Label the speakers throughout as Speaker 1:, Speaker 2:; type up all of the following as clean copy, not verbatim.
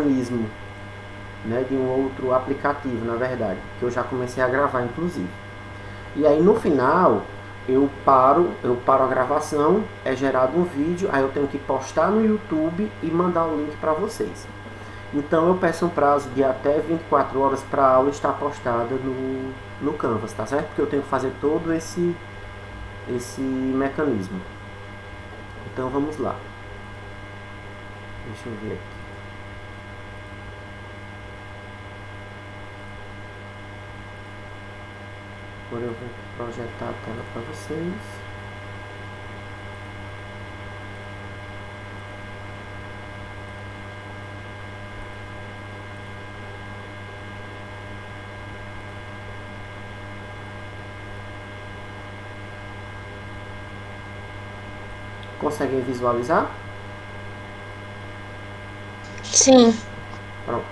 Speaker 1: mecanismo, né, de um outro aplicativo, na verdade, que eu já comecei a gravar, inclusive. E aí no final eu paro a gravação, é gerado um vídeo, aí eu tenho que postar no YouTube e mandar o link para vocês. Então eu peço um prazo de até 24 horas para a aula estar postada no Canvas, tá certo? Porque eu tenho que fazer todo esse mecanismo. Então vamos lá. Deixa eu ver aqui. Agora eu vou projetar a tela para vocês. Conseguem visualizar?
Speaker 2: Sim.
Speaker 1: Pronto.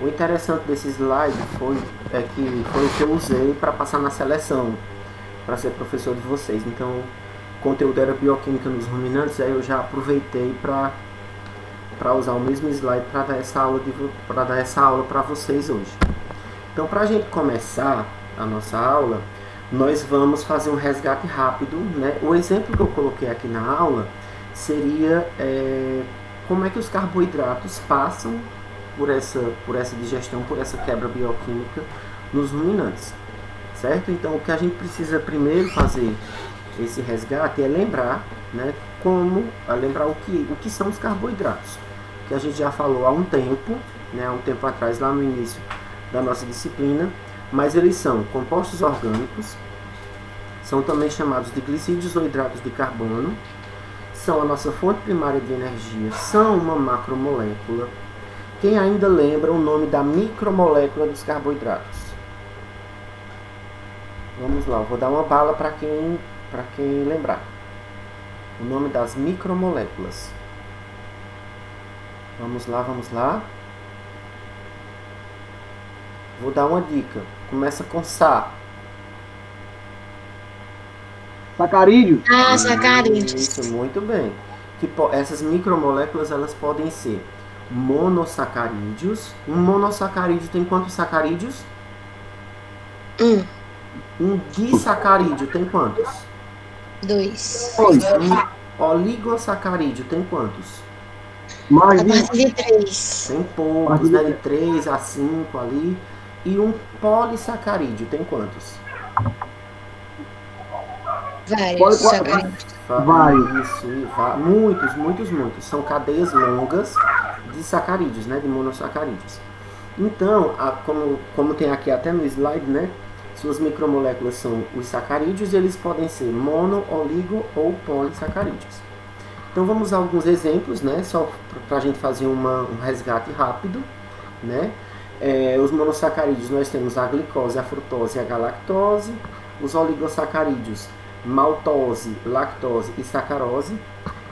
Speaker 1: O interessante desse slide foi o que eu usei para passar na seleção, para ser professor de vocês. Então, o conteúdo era bioquímica nos ruminantes, aí eu já aproveitei para usar o mesmo slide para dar essa aula para vocês hoje. Então, para a gente começar a nossa aula, nós vamos fazer um resgate rápido, né? O exemplo que eu coloquei aqui na aula seria como é que os carboidratos passam por essa digestão, por essa quebra bioquímica nos ruminantes, certo? Então, o que a gente precisa primeiro fazer esse resgate é lembrar, né, lembrar o que são os carboidratos, que a gente já falou há um tempo, né, há um tempo atrás, lá no início da nossa disciplina, mas eles são compostos orgânicos, são também chamados de glicídios ou hidratos de carbono, são a nossa fonte primária de energia, são uma macromolécula. Quem ainda lembra o nome da micromolécula dos carboidratos? Vamos lá, eu vou dar uma bala para quem lembrar. O nome das micromoléculas. Vamos lá. Vou dar uma dica. Começa com Sa.
Speaker 3: Sacarídeos.
Speaker 2: Sacarídeos.
Speaker 1: Isso, muito bem. Essas micromoléculas, elas podem ser monossacarídeos. Um monossacarídeo tem quantos sacarídeos? Um disacarídeo tem quantos?
Speaker 2: 2.
Speaker 1: Um oligosacarídeo tem quantos?
Speaker 3: Mais
Speaker 2: A partir de 3.
Speaker 1: Tem poucos, né? De 3 a 5 ali. E um polissacarídeo tem quantos?
Speaker 2: Vários sacarídeos.
Speaker 1: Muitos. São cadeias longas de sacarídeos, né? De monossacarídeos. Então, como tem aqui até no slide, né? Suas micromoléculas são os sacarídeos e eles podem ser mono, oligo ou polissacarídeos. Então vamos a alguns exemplos, né? Só para a gente fazer um resgate rápido, né? Os monossacarídeos nós temos a glicose, a frutose e a galactose. Os oligossacarídeos, maltose, lactose e sacarose.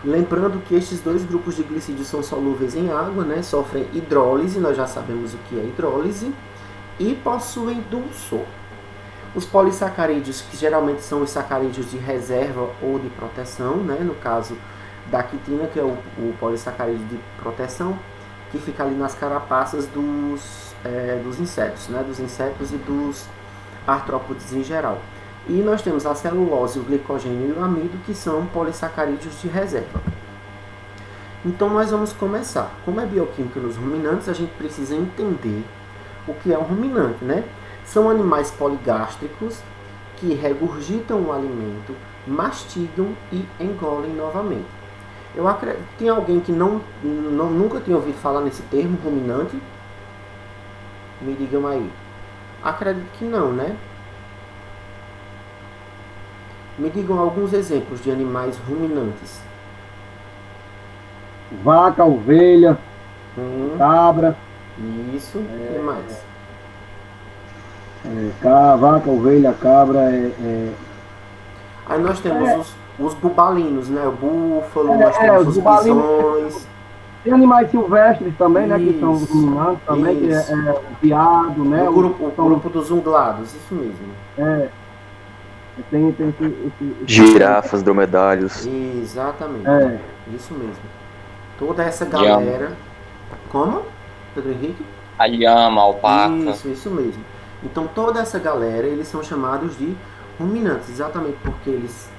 Speaker 1: Lembrando que estes dois grupos de glicídios são solúveis em água, né? Sofrem hidrólise, nós já sabemos o que é hidrólise, e possuem dulçor. Os polissacarídeos, que geralmente são os sacarídeos de reserva ou de proteção, né? No caso da quitina, que é o polissacarídeo de proteção, que fica ali nas carapaças dos insetos, né? Dos insetos e dos artrópodes em geral. E nós temos a celulose, o glicogênio e o amido, que são polissacarídeos de reserva. Então nós vamos começar. Como é bioquímica nos ruminantes, a gente precisa entender o que é um ruminante, né? São animais poligástricos que regurgitam o alimento, mastigam e engolem novamente. Tem alguém que nunca tinha ouvido falar nesse termo, ruminante? Me digam aí. Acredito que não, né? Me digam alguns exemplos de animais ruminantes.
Speaker 3: Vaca, ovelha, cabra.
Speaker 1: Isso, e mais?
Speaker 3: Vaca, ovelha, cabra.
Speaker 1: Aí nós temos os bubalinos, né? O búfalo, nós temos os bisões.
Speaker 3: Tem animais silvestres também, né? Que são ruminantes também, que o veado, né?
Speaker 1: O grupo dos ungulados, isso mesmo.
Speaker 3: Tem esse
Speaker 4: girafas, dromedários.
Speaker 1: Exatamente. Isso mesmo. Toda essa galera Como, Pedro Henrique?
Speaker 4: A lhama, a alpaca.
Speaker 1: Isso mesmo. Então toda essa galera, eles são chamados de ruminantes, exatamente porque eles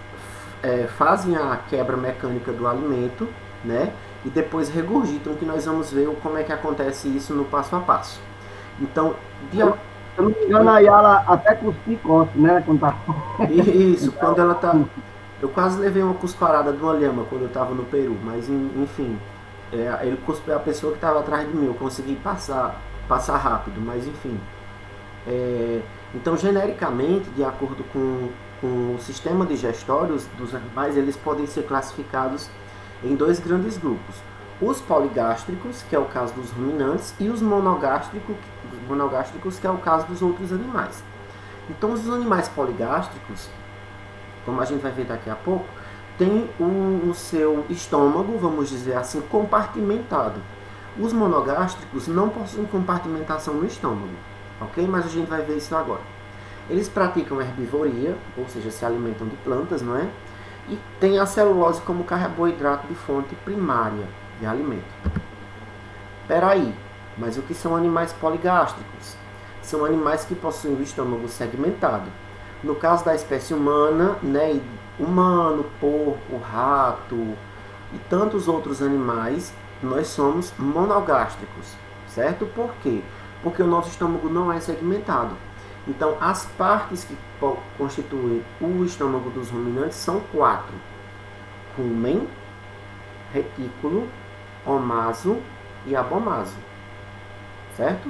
Speaker 1: fazem a quebra mecânica do alimento, né? E depois regurgitam, que nós vamos ver como é que acontece isso no passo a passo. Então,
Speaker 3: se eu não me engano, a Yala até cuspir cospe, né? Quando tá...
Speaker 1: Isso, quando ela tá... Eu quase levei uma cusparada de uma lhama quando eu estava no Peru, mas enfim, ele cuspiu a pessoa que estava atrás de mim, eu consegui passar rápido, mas enfim. Então, genericamente, de acordo com o sistema digestório dos animais, eles podem ser classificados em dois grandes grupos. Os poligástricos, que é o caso dos ruminantes, e os monogástricos, que é o caso dos outros animais. Então, os animais poligástricos, como a gente vai ver daqui a pouco, tem o seu estômago, vamos dizer assim, compartimentado. Os monogástricos não possuem compartimentação no estômago, ok? Mas a gente vai ver isso agora. Eles praticam herbivoria, ou seja, se alimentam de plantas, não é? E tem a celulose como carboidrato de fonte primária de alimento. Peraí, mas o que são animais poligástricos? São animais que possuem o estômago segmentado. No caso da espécie humana, né, humano, porco, rato e tantos outros animais, nós somos monogástricos, certo? Por quê? Porque o nosso estômago não é segmentado. Então, as partes que constituem o estômago dos ruminantes são 4. Rumen, retículo, omaso e abomaso. Certo?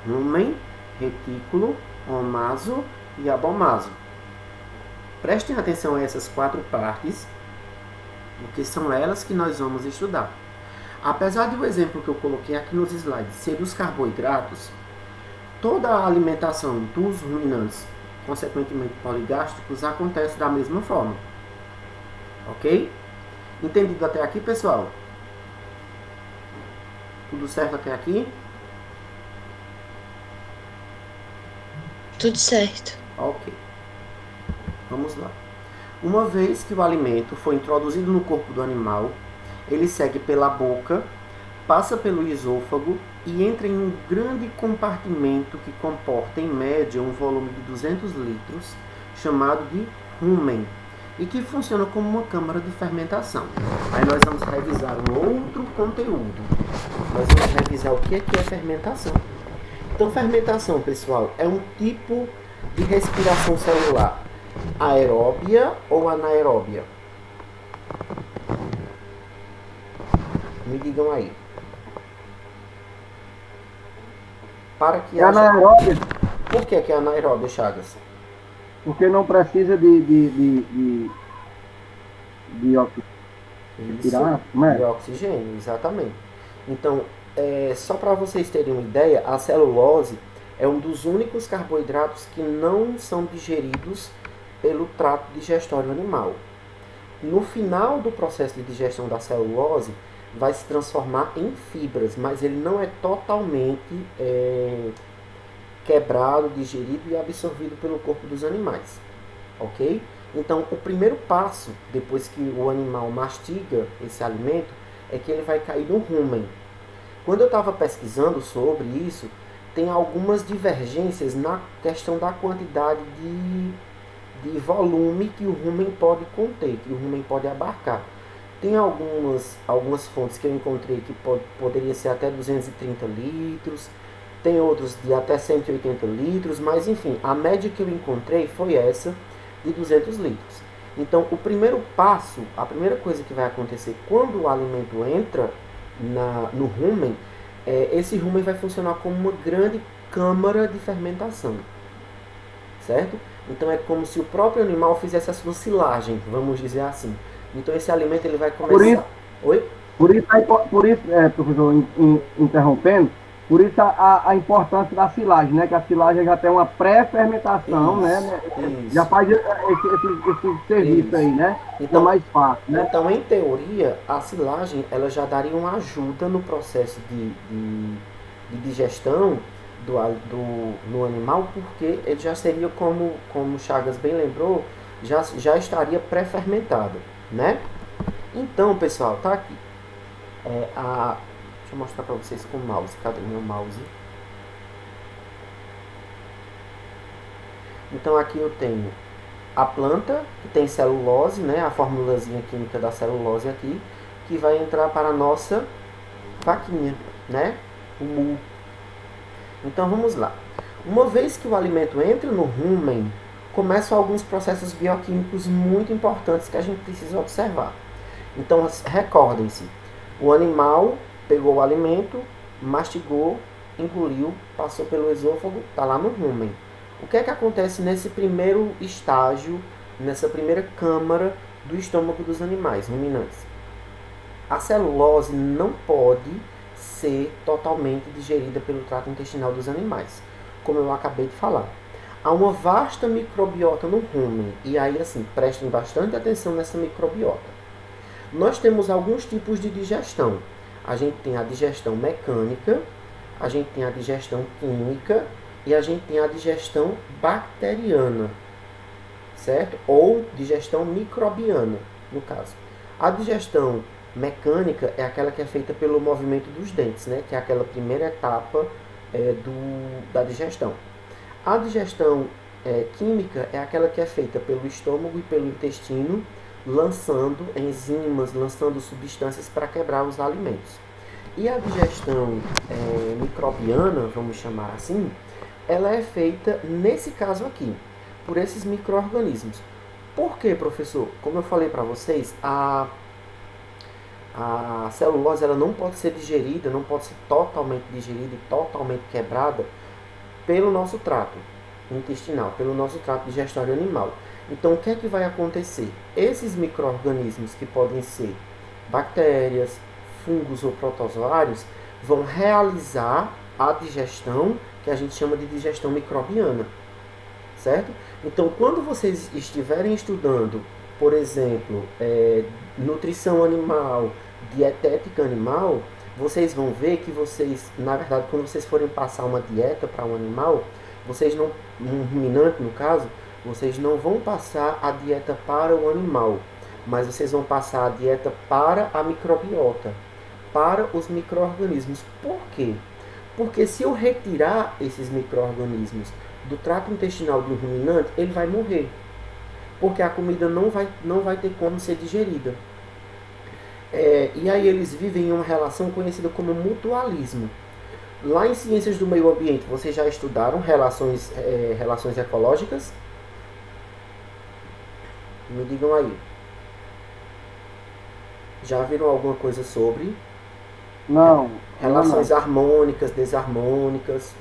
Speaker 1: Rumen, retículo, omaso e abomaso. Prestem atenção a essas 4 partes, porque são elas que nós vamos estudar. Apesar do exemplo que eu coloquei aqui nos slides ser dos carboidratos, toda a alimentação dos ruminantes, consequentemente poligástricos, acontece da mesma forma. Ok? Entendido até aqui, pessoal? Tudo certo até aqui?
Speaker 2: Tudo certo.
Speaker 1: Ok. Vamos lá. Uma vez que o alimento foi introduzido no corpo do animal, ele segue pela boca, passa pelo esôfago e entra em um grande compartimento que comporta, em média, um volume de 200 litros, chamado de rumen, e que funciona como uma câmara de fermentação. Aí nós vamos revisar um outro conteúdo. Nós vamos revisar o que é fermentação. Então, fermentação, pessoal, é um tipo de respiração celular aeróbia ou anaeróbia? Me digam aí. Para que
Speaker 3: É anaeróbia.
Speaker 1: Por que é anaeróbia, Chagas?
Speaker 3: Porque não precisa de oxigênio.
Speaker 1: De oxigênio, exatamente. Então, só para vocês terem uma ideia, a celulose é um dos únicos carboidratos que não são digeridos pelo trato digestório animal. No final do processo de digestão da celulose, vai se transformar em fibras, mas ele não é totalmente quebrado, digerido e absorvido pelo corpo dos animais, ok? Então, o primeiro passo, depois que o animal mastiga esse alimento, é que ele vai cair no rumen. Quando eu estava pesquisando sobre isso, tem algumas divergências na questão da quantidade de volume que o rumen pode conter, que o rumen pode abarcar. Tem algumas fontes que eu encontrei que poderia ser até 230 litros, tem outros de até 180 litros, mas enfim, a média que eu encontrei foi essa, de 200 litros. Então, o primeiro passo, a primeira coisa que vai acontecer quando o alimento entra no rumen, esse rumen vai funcionar como uma grande câmara de fermentação, certo? Então, é como se o próprio animal fizesse a sua silagem, vamos dizer assim. Então, esse alimento ele vai começar... Oi?
Speaker 3: Por isso, professor, interrompendo, por isso a importância da silagem, né? Que a silagem já tem uma pré-fermentação, né?
Speaker 1: Isso.
Speaker 3: Já faz esse serviço isso aí, né? Então, é mais fácil, né?
Speaker 1: Então, em teoria, a silagem ela já daria uma ajuda no processo de digestão no animal, porque ele já seria, como o Chagas bem lembrou, já estaria pré-fermentado, né? Então, pessoal, tá aqui. Deixa eu mostrar para vocês com o mouse. Cadê meu mouse? Então aqui eu tenho a planta, que tem celulose, né? A formulazinha química da celulose aqui, que vai entrar para a nossa vaquinha, né? O mu. Então vamos lá. Uma vez que o alimento entra no rumen, começam alguns processos bioquímicos muito importantes que a gente precisa observar. Então recordem-se, o animal pegou o alimento, mastigou, engoliu, passou pelo esôfago, está lá no rumen. O que é que acontece nesse primeiro estágio, nessa primeira câmara do estômago dos animais ruminantes? A celulose não pode ser totalmente digerida pelo trato intestinal dos animais, como eu acabei de falar. Há uma vasta microbiota no rumen, e aí assim, prestem bastante atenção nessa microbiota. Nós temos alguns tipos de digestão. A gente tem a digestão mecânica, a gente tem a digestão química e a gente tem a digestão bacteriana, certo? Ou digestão microbiana, no caso. A digestão mecânica é aquela que é feita pelo movimento dos dentes, né? Que é aquela primeira etapa da digestão. A digestão química é aquela que é feita pelo estômago e pelo intestino, lançando enzimas, lançando substâncias para quebrar os alimentos. E a digestão microbiana, vamos chamar assim, ela é feita, nesse caso aqui, por esses micro-organismos. Por quê, professor? Como eu falei para vocês, a celulose ela não pode ser digerida, não pode ser totalmente digerida e totalmente quebrada pelo nosso trato intestinal, pelo nosso trato digestório animal. Então, o que é que vai acontecer? Esses micro-organismos, que podem ser bactérias, fungos ou protozoários, vão realizar a digestão, que a gente chama de digestão microbiana, certo? Então, quando vocês estiverem estudando, por exemplo, nutrição animal, dietética animal, vocês vão ver que vocês, na verdade, quando vocês forem passar uma dieta para um animal, vocês não, um ruminante no caso, vocês não vão passar a dieta para o animal, mas vocês vão passar a dieta para a microbiota, para os micro-organismos. Por quê? Porque se eu retirar esses micro-organismos do trato intestinal do ruminante, ele vai morrer. Porque a comida não vai ter como ser digerida. E aí eles vivem em uma relação conhecida como mutualismo. Lá em Ciências do Meio Ambiente, vocês já estudaram relações ecológicas? Me digam aí. Já viram alguma coisa sobre?
Speaker 3: Não.
Speaker 1: Relações harmônicas, desarmônicas.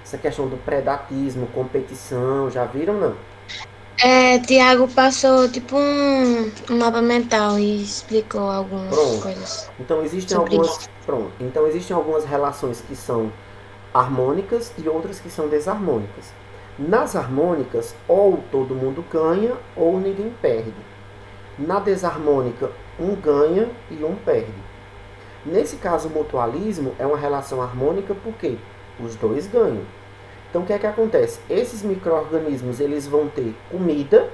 Speaker 1: Essa questão do predatismo, competição, já viram, não?
Speaker 2: Tiago passou tipo um mapa mental e explicou algumas coisas.
Speaker 1: Então existem
Speaker 2: sobre
Speaker 1: algumas.
Speaker 2: isso.
Speaker 1: Então existem algumas relações que são harmônicas e outras que são desarmônicas. Nas harmônicas, ou todo mundo ganha ou ninguém perde. Na desarmônica, um ganha e um perde. Nesse caso, o mutualismo é uma relação harmônica porque os dois ganham. Então, o que é que acontece? Esses micro-organismos, eles vão ter comida,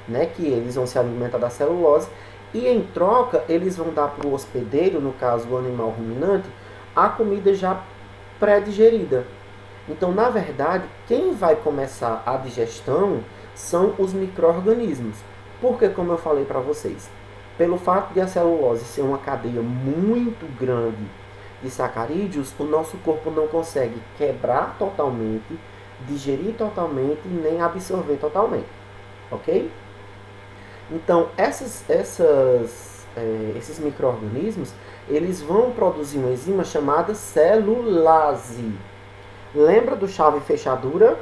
Speaker 1: né, que eles vão se alimentar da celulose, e em troca, eles vão dar para o hospedeiro, no caso o animal ruminante, a comida já pré-digerida. Então, na verdade, quem vai começar a digestão são os micro-organismos. Porque, como eu falei para vocês, pelo fato de a celulose ser uma cadeia muito grande de sacarídeos, o nosso corpo não consegue quebrar totalmente, digerir totalmente, nem absorver totalmente. Ok? Então, esses micro-organismos, eles vão produzir uma enzima chamada celulase. Lembra do chave e fechadura?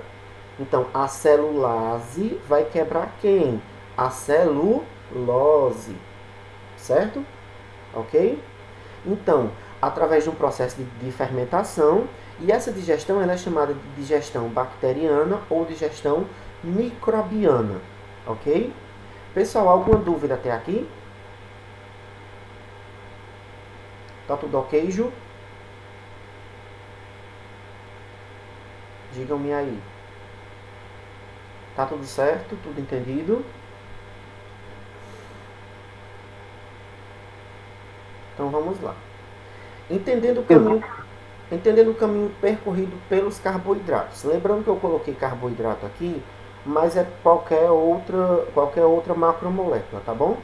Speaker 1: Então, a celulase vai quebrar quem? A celulose. Certo? Ok? Então, através de um processo de fermentação, e essa digestão ela é chamada de digestão bacteriana ou digestão microbiana. Ok? Pessoal, alguma dúvida até aqui? Tá tudo ok, Ju? Digam-me aí. Tá tudo certo? Tudo entendido? Então vamos lá. Entendendo o caminho percorrido pelos carboidratos. Lembrando que eu coloquei carboidrato aqui, mas é qualquer outra macromolécula, tá bom?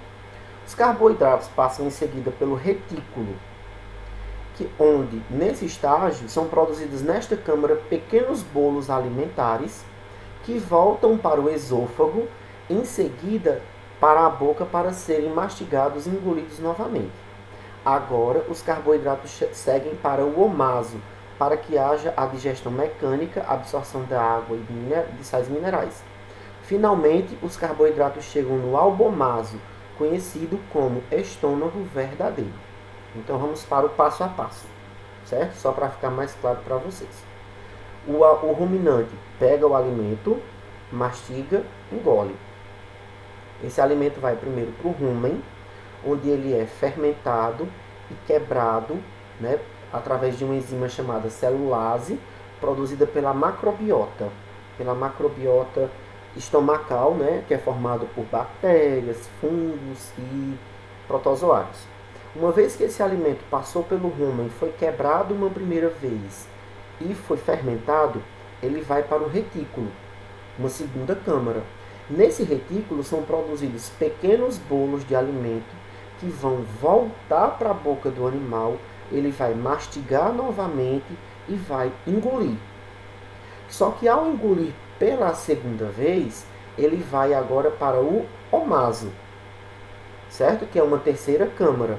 Speaker 1: Os carboidratos passam em seguida pelo retículo, onde, nesse estágio, são produzidos nesta câmara pequenos bolos alimentares que voltam para o esôfago, em seguida para a boca para serem mastigados e engolidos novamente. Agora, os carboidratos seguem para o omaso, para que haja a digestão mecânica, absorção da água e de sais minerais. Finalmente, os carboidratos chegam no albomaso, conhecido como estômago verdadeiro. Então, vamos para o passo a passo, certo? Só para ficar mais claro para vocês. O ruminante pega o alimento, mastiga, engole. Esse alimento vai primeiro para o rumen, onde ele é fermentado e quebrado, né, através de uma enzima chamada celulase, produzida pela macrobiota estomacal, né, que é formado por bactérias, fungos e protozoários. Uma vez que esse alimento passou pelo rumen, foi quebrado uma primeira vez e foi fermentado, ele vai para o retículo, uma segunda câmara. Nesse retículo são produzidos pequenos bolos de alimento que vão voltar para a boca do animal, ele vai mastigar novamente e vai engolir. Só que ao engolir pela segunda vez, ele vai agora para o omaso, certo? Que é uma terceira câmara,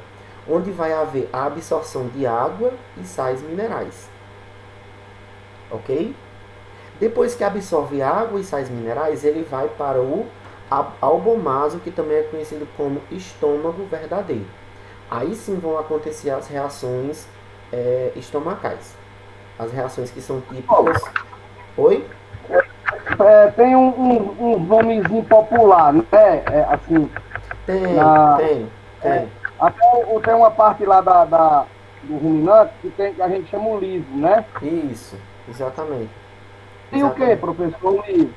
Speaker 1: onde vai haver a absorção de água e sais minerais. Ok? Depois que absorve água e sais minerais, ele vai para o albomaso, que também é conhecido como estômago verdadeiro. Aí sim vão acontecer as reações estomacais. As reações que são típicas... Oi?
Speaker 3: Tem um nomezinho popular, né? Assim,
Speaker 1: tem.
Speaker 3: Até tem uma parte lá do ruminante que a gente chama o livro, né?
Speaker 1: Isso, exatamente.
Speaker 3: E o que, professor, o livro?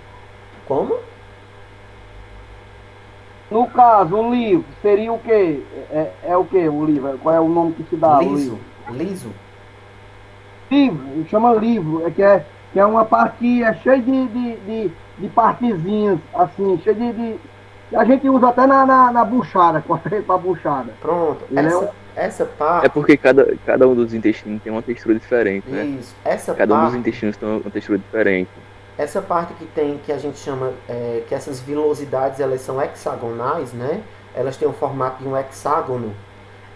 Speaker 1: Como?
Speaker 3: No caso, o livro seria o quê? É o que o livro? Qual é o nome que se dá?
Speaker 1: Liso.
Speaker 3: Livro, chama livro, que é uma parte que é cheia de partezinhas, assim, cheia de... A gente usa até na buchada, corta ele pra buchada.
Speaker 1: Pronto, essa parte...
Speaker 5: É porque cada um dos intestinos tem uma textura diferente, né?
Speaker 1: Isso,
Speaker 5: cada um dos intestinos tem uma textura diferente.
Speaker 1: Essa parte que a gente chama, que essas vilosidades, elas são hexagonais, né? Elas têm o formato de um hexágono.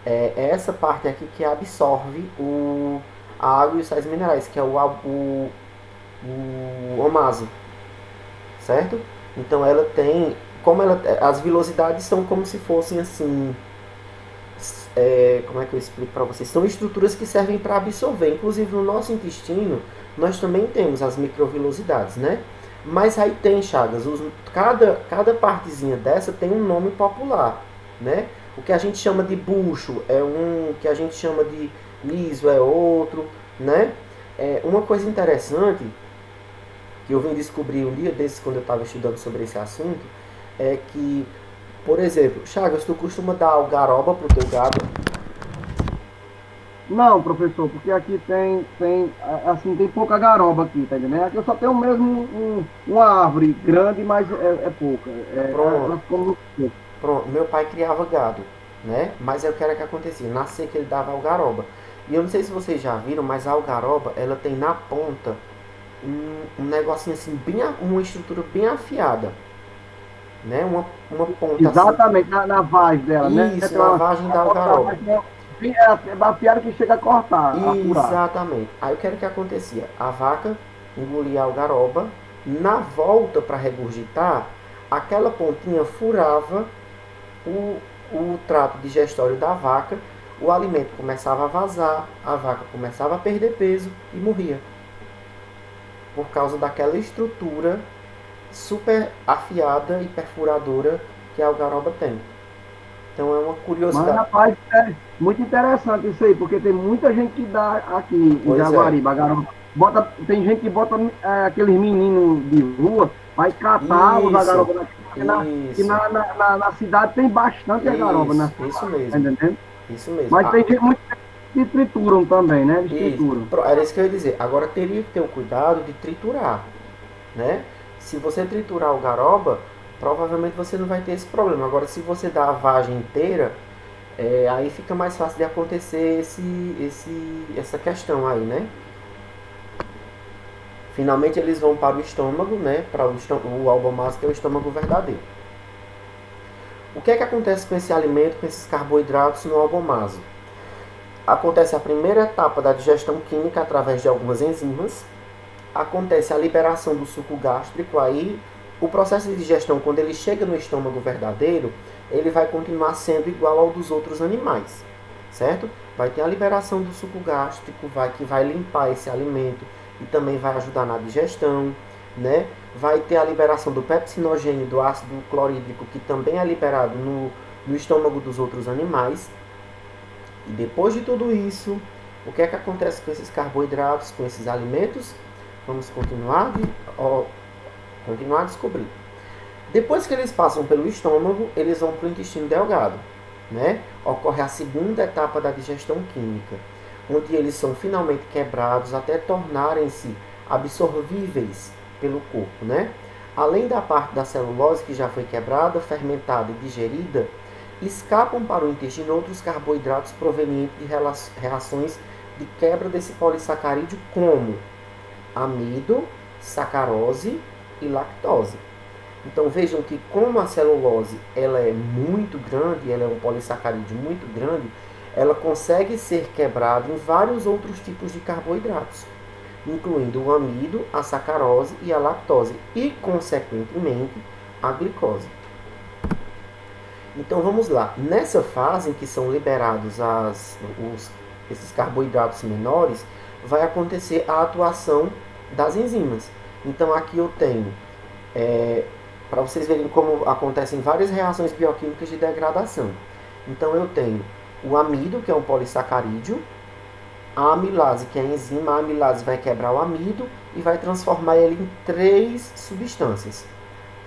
Speaker 1: É essa parte aqui que absorve a água e os sais minerais, que é o omaso, certo? Então ela tem, as vilosidades são como se fossem assim, como é que eu explico para vocês? São estruturas que servem para absorver. Inclusive no nosso intestino nós também temos as microvilosidades, né? Mas aí tem, Chagas, cada partezinha dessa tem um nome popular, né? O que a gente chama de bucho é um, o que a gente chama de liso é outro, né? Uma coisa interessante que eu vim descobrir um dia desses, quando eu estava estudando sobre esse assunto, é que, por exemplo, Chagas, tu costuma dar algaroba pro teu gado?
Speaker 3: Não, professor, porque aqui tem pouca garoba aqui, tá entendendo? Aqui eu só tenho mesmo uma árvore grande, mas é pouca.
Speaker 1: Pronto, meu pai criava gado, né? Mas eu quero que acontecia, na seca ele dava algaroba. E eu não sei se vocês já viram, mas a algaroba, ela tem na ponta um negocinho assim, uma estrutura bem afiada, né? Uma ponta
Speaker 3: exatamente, assim, na vagem dela,
Speaker 1: isso,
Speaker 3: né?
Speaker 1: Isso, na vagem da algaroba.
Speaker 3: É afiada que chega a cortar.
Speaker 1: Exatamente. Aí o que era que acontecia? A vaca engolia a algaroba, na volta para regurgitar, aquela pontinha furava o trato digestório da vaca, o alimento começava a vazar, a vaca começava a perder peso e morria. Por causa daquela estrutura super afiada e perfuradora que a algaroba tem. Então é uma curiosidade.
Speaker 3: Mas, rapaz, é muito interessante isso aí, porque tem muita gente que dá aqui em Jaguaribe, algaroba. Tem gente que bota aqueles meninos de rua, vai catar os algarobas daqui, porque na cidade tem bastante algaroba.
Speaker 1: Isso mesmo.
Speaker 3: Tá entendendo?
Speaker 1: Isso mesmo.
Speaker 3: Mas tem muito que trituram também, né? Eles trituram.
Speaker 1: Era isso que eu ia dizer. Agora teria que ter o cuidado de triturar, né? Se você triturar o garoba, provavelmente você não vai ter esse problema. Agora, se você dá a vagem inteira, aí fica mais fácil de acontecer essa questão aí, né? Finalmente eles vão para o estômago, né? Para o albomaso, que é o estômago verdadeiro. O que é que acontece com esse alimento, com esses carboidratos no albomaso? Acontece a primeira etapa da digestão química através de algumas enzimas. Acontece a liberação do suco gástrico. Aí o processo de digestão, quando ele chega no estômago verdadeiro, ele vai continuar sendo igual ao dos outros animais, certo? Vai ter a liberação do suco gástrico, que vai limpar esse alimento e também vai ajudar na digestão, né? Vai ter a liberação do pepsinogênio, do ácido clorídrico, que também é liberado no estômago dos outros animais. E depois de tudo isso, o que é que acontece com esses carboidratos, com esses alimentos? Vamos continuar a descobrir. Depois que eles passam pelo estômago, eles vão para o intestino delgado, né? Ocorre a segunda etapa da digestão química, onde eles são finalmente quebrados até tornarem-se absorvíveis pelo corpo, né? Além da parte da celulose que já foi quebrada, fermentada e digerida, escapam para o intestino outros carboidratos provenientes de reações de quebra desse polissacarídeo, como amido, sacarose e lactose. Então vejam que como a celulose ela é muito grande, ela é um polissacarídeo muito grande, ela consegue ser quebrada em vários outros tipos de carboidratos, incluindo o amido, a sacarose e a lactose, e consequentemente a glicose. Então vamos lá, nessa fase em que são liberados esses carboidratos menores, vai acontecer a atuação das enzimas. Então aqui eu tenho, para vocês verem como acontecem várias reações bioquímicas de degradação. Então eu tenho o amido, que é um polissacarídeo, a amilase, que é a enzima. A amilase vai quebrar o amido e vai transformar ele em 3 substâncias: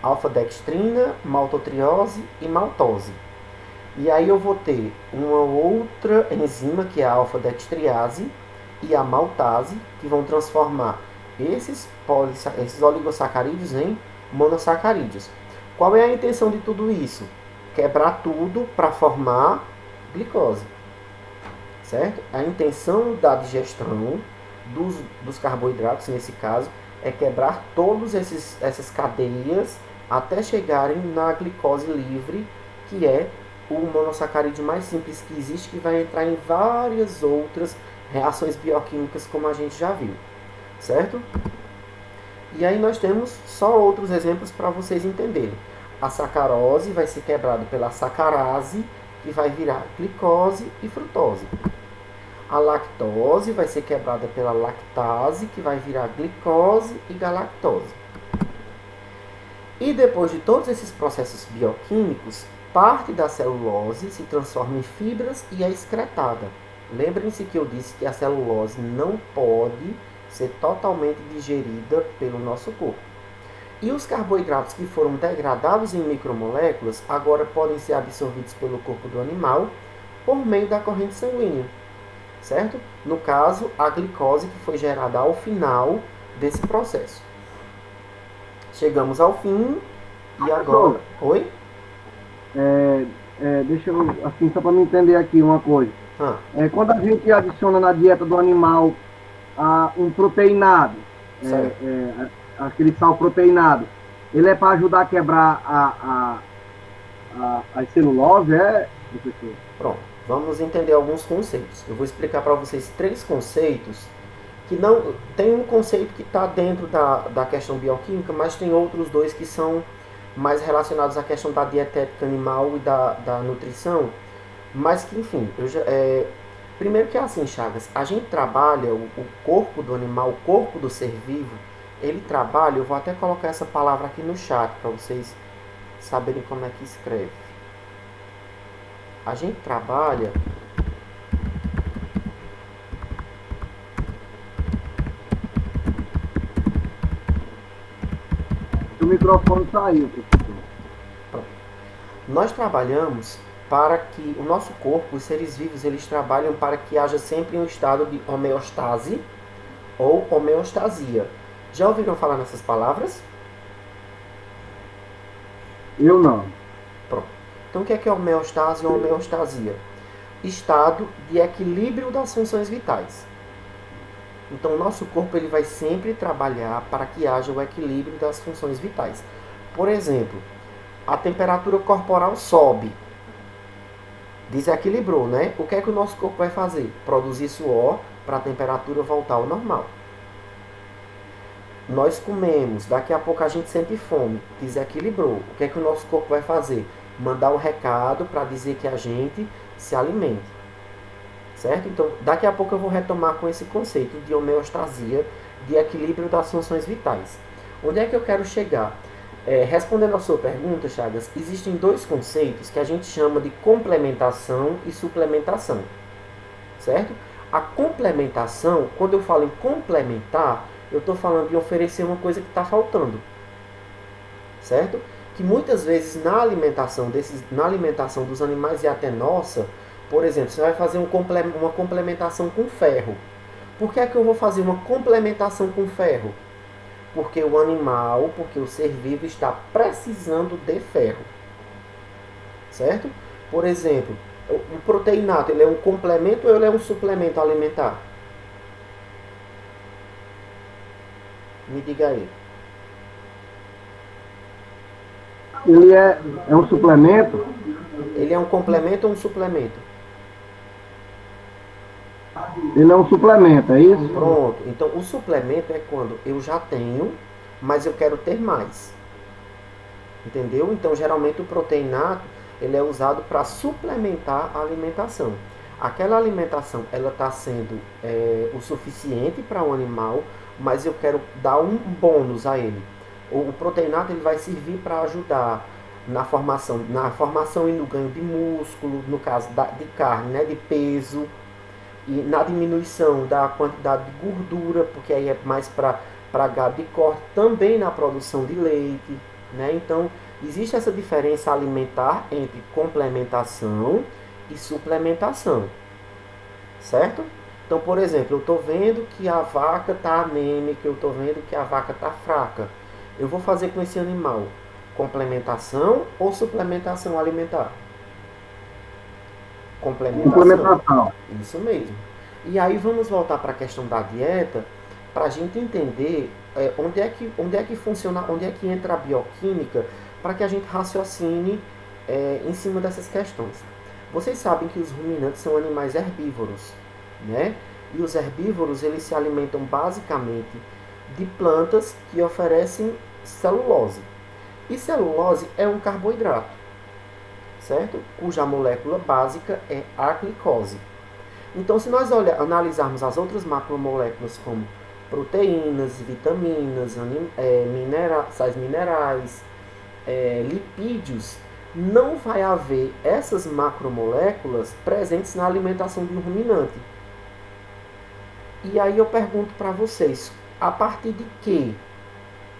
Speaker 1: alfa-dextrina, maltotriose e maltose. E aí eu vou ter uma outra enzima, que é a alfa-dextriase, e a maltase, que vão transformar esses oligosacarídeos em monossacarídeos. Qual é a intenção de tudo isso? Quebrar tudo para formar glicose, certo? A intenção da digestão dos carboidratos, nesse caso, é quebrar todas essas cadeias até chegarem na glicose livre, que é o monossacarídeo mais simples que existe, que vai entrar em várias outras reações bioquímicas, como a gente já viu, certo? E aí nós temos só outros exemplos para vocês entenderem. A sacarose vai ser quebrada pela sacarase, que vai virar glicose e frutose. A lactose vai ser quebrada pela lactase, que vai virar glicose e galactose. E depois de todos esses processos bioquímicos, parte da celulose se transforma em fibras e é excretada. Lembrem-se que eu disse que a celulose não pode ser totalmente digerida pelo nosso corpo. E os carboidratos que foram degradados em micromoléculas agora podem ser absorvidos pelo corpo do animal por meio da corrente sanguínea, certo? No caso, a glicose, que foi gerada ao final desse processo. Chegamos ao fim e agora... Oi?
Speaker 3: Deixa eu, assim, só para me entender aqui uma coisa. Quando a gente adiciona na dieta do animal um proteinado, aquele sal proteinado, ele é para ajudar a quebrar a celulose, professor?
Speaker 1: Pronto, vamos entender alguns conceitos. Eu vou explicar para vocês 3 conceitos que não... Tem um conceito que está dentro da questão bioquímica, mas tem outros 2 que são mais relacionados à questão da dietética animal e da nutrição, mas que, enfim, primeiro que é assim, Chagas, a gente trabalha o corpo do animal, o corpo do ser vivo, ele trabalha, eu vou até colocar essa palavra aqui no chat para vocês saberem como é que escreve. A gente trabalha...
Speaker 3: O microfone saiu, professor.
Speaker 1: Nós trabalhamos para que o nosso corpo, os seres vivos, eles trabalham para que haja sempre um estado de homeostase ou homeostasia. Já ouviram falar nessas palavras?
Speaker 3: Eu não.
Speaker 1: Pronto. Então o que é homeostase ou homeostasia? Estado de equilíbrio das funções vitais. Então o nosso corpo ele vai sempre trabalhar para que haja o equilíbrio das funções vitais. Por exemplo, a temperatura corporal sobe, desequilibrou, né? O que é que o nosso corpo vai fazer? Produzir suor para a temperatura voltar ao normal. Nós comemos, daqui a pouco a gente sente fome, desequilibrou. O que é que o nosso corpo vai fazer? Mandar um recado para dizer que a gente se alimente. Certo? Então, daqui a pouco eu vou retomar com esse conceito de homeostasia, de equilíbrio das funções vitais. Onde é que eu quero chegar? Respondendo a sua pergunta, Chagas, existem dois conceitos que a gente chama de complementação e suplementação. Certo? A complementação, quando eu falo em complementar, eu estou falando de oferecer uma coisa que está faltando. Certo? Que muitas vezes na alimentação dos animais e até nossa, por exemplo, você vai fazer uma complementação com ferro. Por que é que eu vou fazer uma complementação com ferro? Porque o animal, porque o ser vivo está precisando de ferro. Certo? Por exemplo, o proteinato, ele é um complemento ou ele é um suplemento alimentar? Me diga aí.
Speaker 3: Ele é um suplemento?
Speaker 1: Ele é um complemento ou um suplemento?
Speaker 3: Ele é um suplemento, é isso?
Speaker 1: Pronto. Então, o suplemento é quando eu já tenho, mas eu quero ter mais. Entendeu? Então, geralmente o proteinato, ele é usado para suplementar a alimentação. Aquela alimentação, ela está sendo o suficiente para o animal, mas eu quero dar um bônus a ele. O proteinato ele vai servir para ajudar na formação e no ganho de músculo, no caso de carne, né, de peso, e na diminuição da quantidade de gordura, porque aí é mais para gado de corte, também na produção de leite, né? Então, existe essa diferença alimentar entre complementação e suplementação, certo? Então, por exemplo, eu estou vendo que a vaca está anêmica, eu estou vendo que a vaca está fraca. Eu vou fazer com esse animal complementação ou suplementação alimentar?
Speaker 3: Complementação.
Speaker 1: Isso mesmo. E aí vamos voltar para a questão da dieta, para a gente entender onde é que funciona, onde é que entra a bioquímica, para que a gente raciocine em cima dessas questões. Vocês sabem que os ruminantes são animais herbívoros, né? E os herbívoros, eles se alimentam basicamente de plantas que oferecem celulose. E celulose é um carboidrato, certo? Cuja molécula básica é a glicose. Então, se nós analisarmos as outras macromoléculas como proteínas, vitaminas, sais minerais, lipídios, não vai haver essas macromoléculas presentes na alimentação de um ruminante. E aí eu pergunto para vocês, a partir de que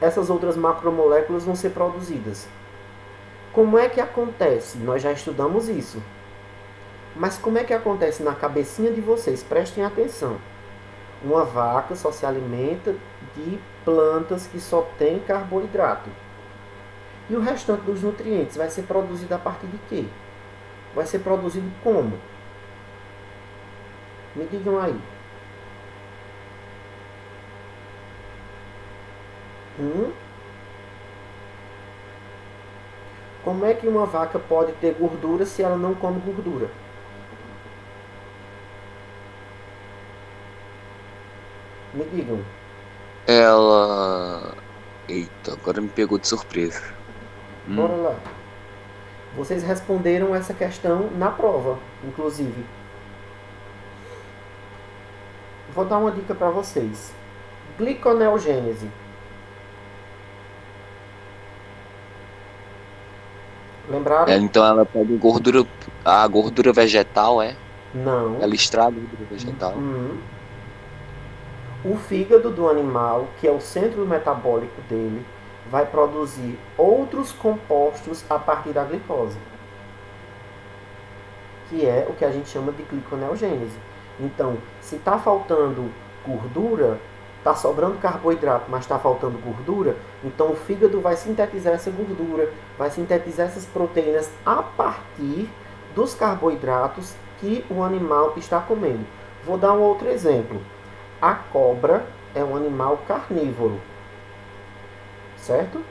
Speaker 1: essas outras macromoléculas vão ser produzidas? Como é que acontece? Nós já estudamos isso. Mas como é que acontece na cabecinha de vocês? Prestem atenção. Uma vaca só se alimenta de plantas que só têm carboidrato. E o restante dos nutrientes vai ser produzido a partir de quê? Vai ser produzido como? Me digam aí. Como é que uma vaca pode ter gordura se ela não come gordura? Me digam.
Speaker 4: Ela... Eita, agora me pegou de surpresa.
Speaker 1: Bora lá. Vocês responderam essa questão na prova, inclusive. Vou dar uma dica para vocês. Gliconeogênese. Lembraram?
Speaker 4: Então ela pega a gordura vegetal, é?
Speaker 1: Não.
Speaker 4: Ela extrai a gordura vegetal.
Speaker 1: O fígado do animal, que é o centro metabólico dele, vai produzir outros compostos a partir da glicose. que é o que a gente chama de gliconeogênese. Então, se está faltando gordura, está sobrando carboidrato, mas está faltando gordura, então o fígado vai sintetizar essa gordura, vai sintetizar essas proteínas a partir dos carboidratos que o animal está comendo. Vou dar um outro exemplo. A cobra é um animal carnívoro, certo?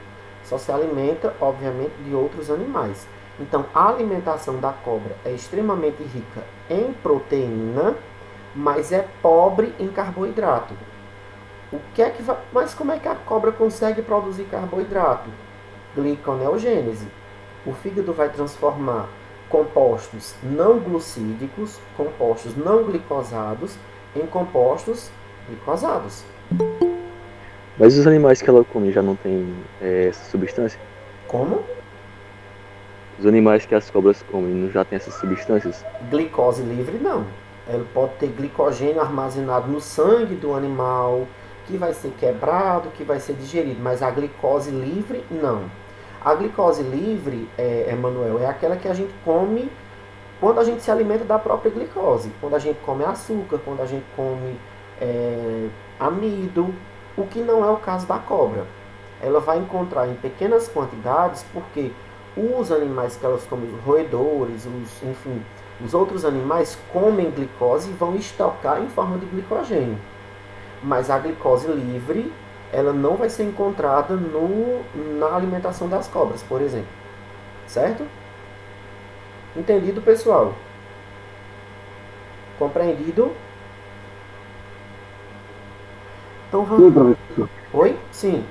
Speaker 1: Só se alimenta, obviamente, de outros animais. Então, a alimentação da cobra é extremamente rica em proteína, mas é pobre em carboidrato. Mas como é que a cobra consegue produzir carboidrato? Gliconeogênese. O fígado vai transformar compostos não glucídicos, compostos não glicosados, em compostos glicosados.
Speaker 5: Mas os animais que ela come já não tem essa substância?
Speaker 1: Como?
Speaker 5: Os animais que as cobras comem não já tem essas substâncias?
Speaker 1: Glicose livre, não. Ela pode ter glicogênio armazenado no sangue do animal, que vai ser quebrado, que vai ser digerido, mas a glicose livre, não. A glicose livre, Emanuel, é aquela que a gente come quando a gente se alimenta da própria glicose. Quando a gente come açúcar, quando a gente come amido, o que não é o caso da cobra. Ela vai encontrar em pequenas quantidades, porque os animais que elas comem, os roedores, os outros animais comem glicose e vão estocar em forma de glicogênio. Mas a glicose livre, ela não vai ser encontrada na alimentação das cobras, por exemplo. Certo? Entendido, pessoal? Compreendido? Então vamos...
Speaker 3: Sim, professor.
Speaker 1: Oi? Sim.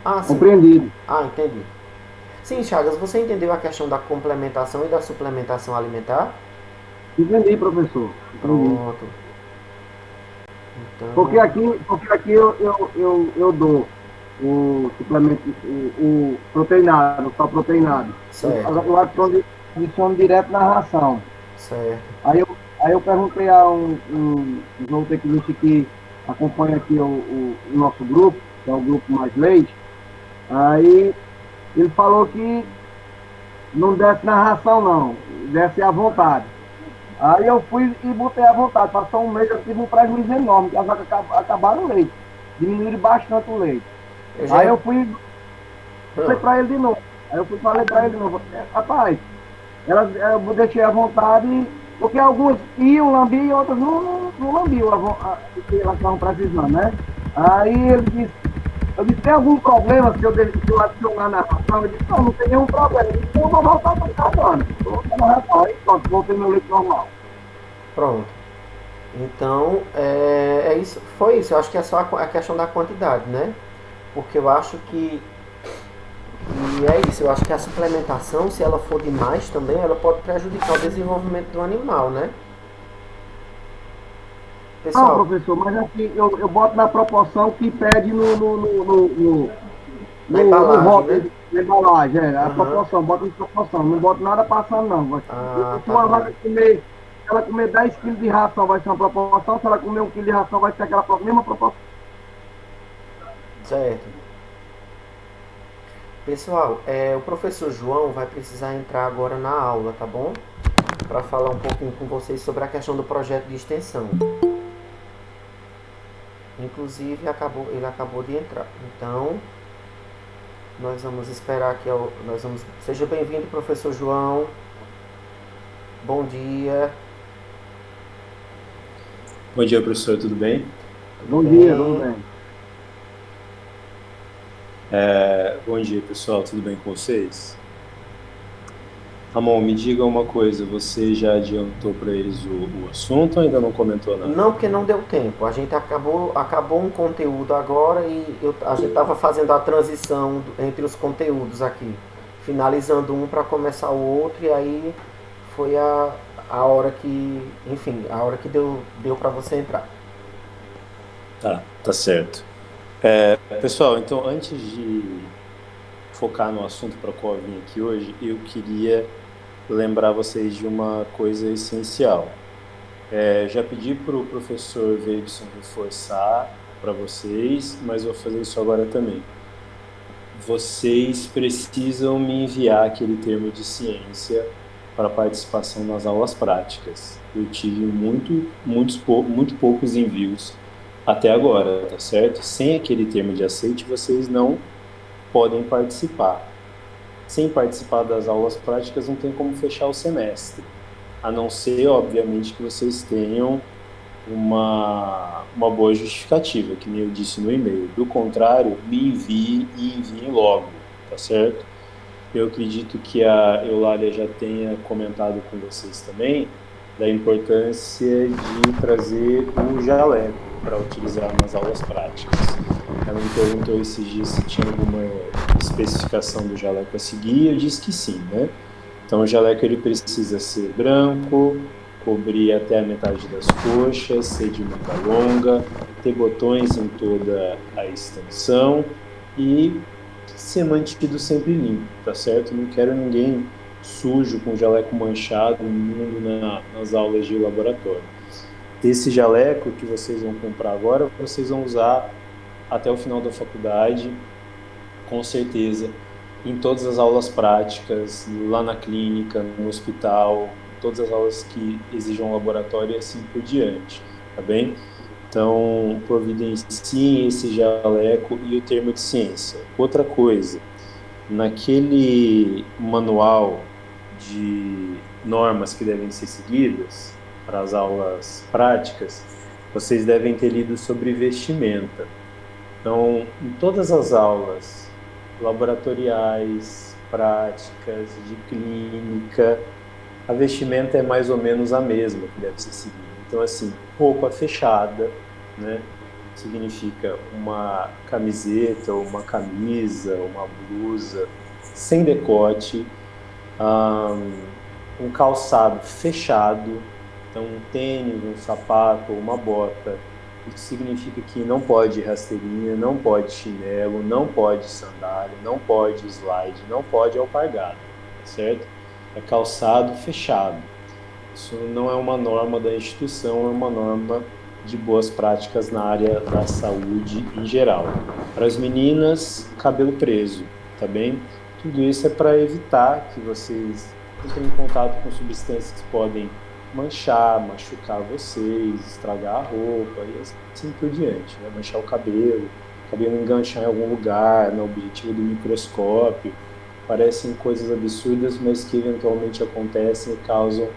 Speaker 1: Ah, sim.
Speaker 3: Compreendido.
Speaker 1: Ah, entendi. Sim, Chagas, você entendeu a questão da complementação e da suplementação alimentar?
Speaker 3: Entendi, professor. Entendi.
Speaker 1: Pronto. Então...
Speaker 3: Porque aqui eu dou o suplemento, o proteinado, só proteinado.
Speaker 1: Certo.
Speaker 3: Eu adiciono direto na ração.
Speaker 1: Certo.
Speaker 3: Aí eu perguntei a um zootecnista que acompanha aqui o nosso grupo, que é o grupo Mais Leite. Aí ele falou que não desce na ração não, desce à vontade. Aí eu fui e botei à vontade. Passou um mês, eu tive um prejuízo enorme, que as vacas acabaram o leite. Diminuíram bastante o leite. Aí eu fui falei pra ele de novo. Falei pra ele de novo. Rapaz, eu deixei à vontade, porque alguns iam lambir e outros não lambiam o que elas estavam precisando, né? Aí ele disse, eu disse, tem algum problema se eu adicionar na ração? Eu disse, não tem nenhum problema. Ele disse, eu vou voltar para cá, mano. Vou voltar na ração. Aí pronto, voltei meu leite normal.
Speaker 1: Pronto. Então, é isso. Foi isso. Eu acho que é só a questão da quantidade, né? Porque eu acho que... E é isso. Eu acho que a suplementação, se ela for demais também, ela pode prejudicar o desenvolvimento do animal, né? Pessoal,
Speaker 3: não, professor, mas assim, eu boto na proporção que pede
Speaker 1: na embalagem, né?
Speaker 3: Na embalagem, a proporção, bota em proporção, não boto nada passando não. Se uma vaca comer, se ela comer 10 kg de ração vai ser uma proporção, se ela comer 1 kg de ração vai ser aquela mesma proporção.
Speaker 1: Certo. Pessoal, o professor João vai precisar entrar agora na aula, tá bom? Para falar um pouquinho com vocês sobre a questão do projeto de extensão. Inclusive, ele acabou de entrar. Então, nós vamos esperar que seja bem-vindo, professor João. Bom dia.
Speaker 6: Bom dia, professor. Tudo bem?
Speaker 3: Bom dia, tudo bem.
Speaker 6: Bom dia, pessoal. Tudo bem com vocês? Ramon, me diga uma coisa, você já adiantou para eles o assunto ou ainda não comentou nada?
Speaker 1: Não, porque não deu tempo. A gente acabou um conteúdo agora e a gente estava fazendo a transição entre os conteúdos aqui, finalizando um para começar o outro, e aí foi a hora que, enfim, a hora que deu para você entrar.
Speaker 6: Tá certo. Pessoal, então antes de focar no assunto para o qual eu vim aqui hoje, eu queria lembrar vocês de uma coisa essencial. Já pedi para o professor Veibson reforçar para vocês, mas vou fazer isso agora também. vocês precisam me enviar aquele termo de ciência para participação nas aulas práticas. Eu tive muito poucos envios até agora, tá certo? Sem aquele termo de aceite, vocês não podem participar. Sem participar das aulas práticas, não tem como fechar o semestre. A não ser, obviamente, que vocês tenham uma boa justificativa, que nem eu disse no e-mail. Do contrário, me enviem e enviem logo, tá certo? Eu acredito que a Eulália já tenha comentado com vocês também da importância de trazer o jaleco para utilizar nas aulas práticas. Ela me perguntou esses dias se tinha alguma especificação do jaleco a seguir, eu disse que sim, né? Então o jaleco ele precisa ser branco, cobrir até a metade das coxas, ser de manga longa, ter botões em toda a extensão e ser mantido sempre limpo, tá certo? Não quero ninguém sujo, com jaleco manchado, imundo nas aulas de laboratório. Esse jaleco que vocês vão comprar agora, vocês vão usar até o final da faculdade, com certeza, em todas as aulas práticas, lá na clínica, no hospital, todas as aulas que exijam laboratório e assim por diante, tá bem? Então, providenciem esse jaleco e o termo de ciência. Outra coisa, naquele manual de normas que devem ser seguidas para as aulas práticas, vocês devem ter lido sobre vestimenta. Então, em todas as aulas laboratoriais, práticas, de clínica, a vestimenta é mais ou menos a mesma que deve ser seguida. Então, assim, roupa fechada, né? Significa uma camiseta, uma camisa, uma blusa sem decote, um calçado fechado, então um tênis, um sapato ou uma bota. Isso significa que não pode rasteirinha, não pode chinelo, não pode sandália, não pode slide, não pode alpargata, certo? É calçado fechado. Isso não é uma norma da instituição, é uma norma de boas práticas na área da saúde em geral. Para as meninas, cabelo preso, tá bem? Tudo isso é para evitar que vocês entrem em contato com substâncias que podem manchar, machucar vocês, estragar a roupa e assim por diante, né? Manchar o cabelo enganchar em algum lugar, no objetivo do microscópio. Parecem coisas absurdas, mas que eventualmente acontecem e causam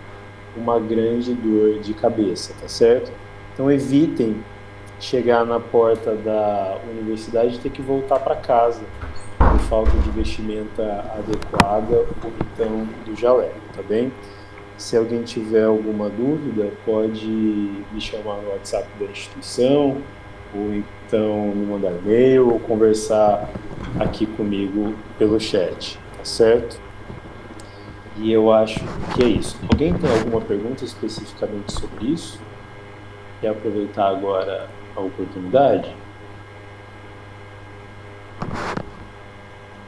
Speaker 6: uma grande dor de cabeça, tá certo? Então evitem chegar na porta da universidade e ter que voltar para casa por falta de vestimenta adequada ou então do jaleco, tá bem? Se alguém tiver alguma dúvida, pode me chamar no WhatsApp da instituição ou então me mandar e-mail ou conversar aqui comigo pelo chat, tá certo? E eu acho que é isso. Alguém tem alguma pergunta especificamente sobre isso? Quer aproveitar agora a oportunidade?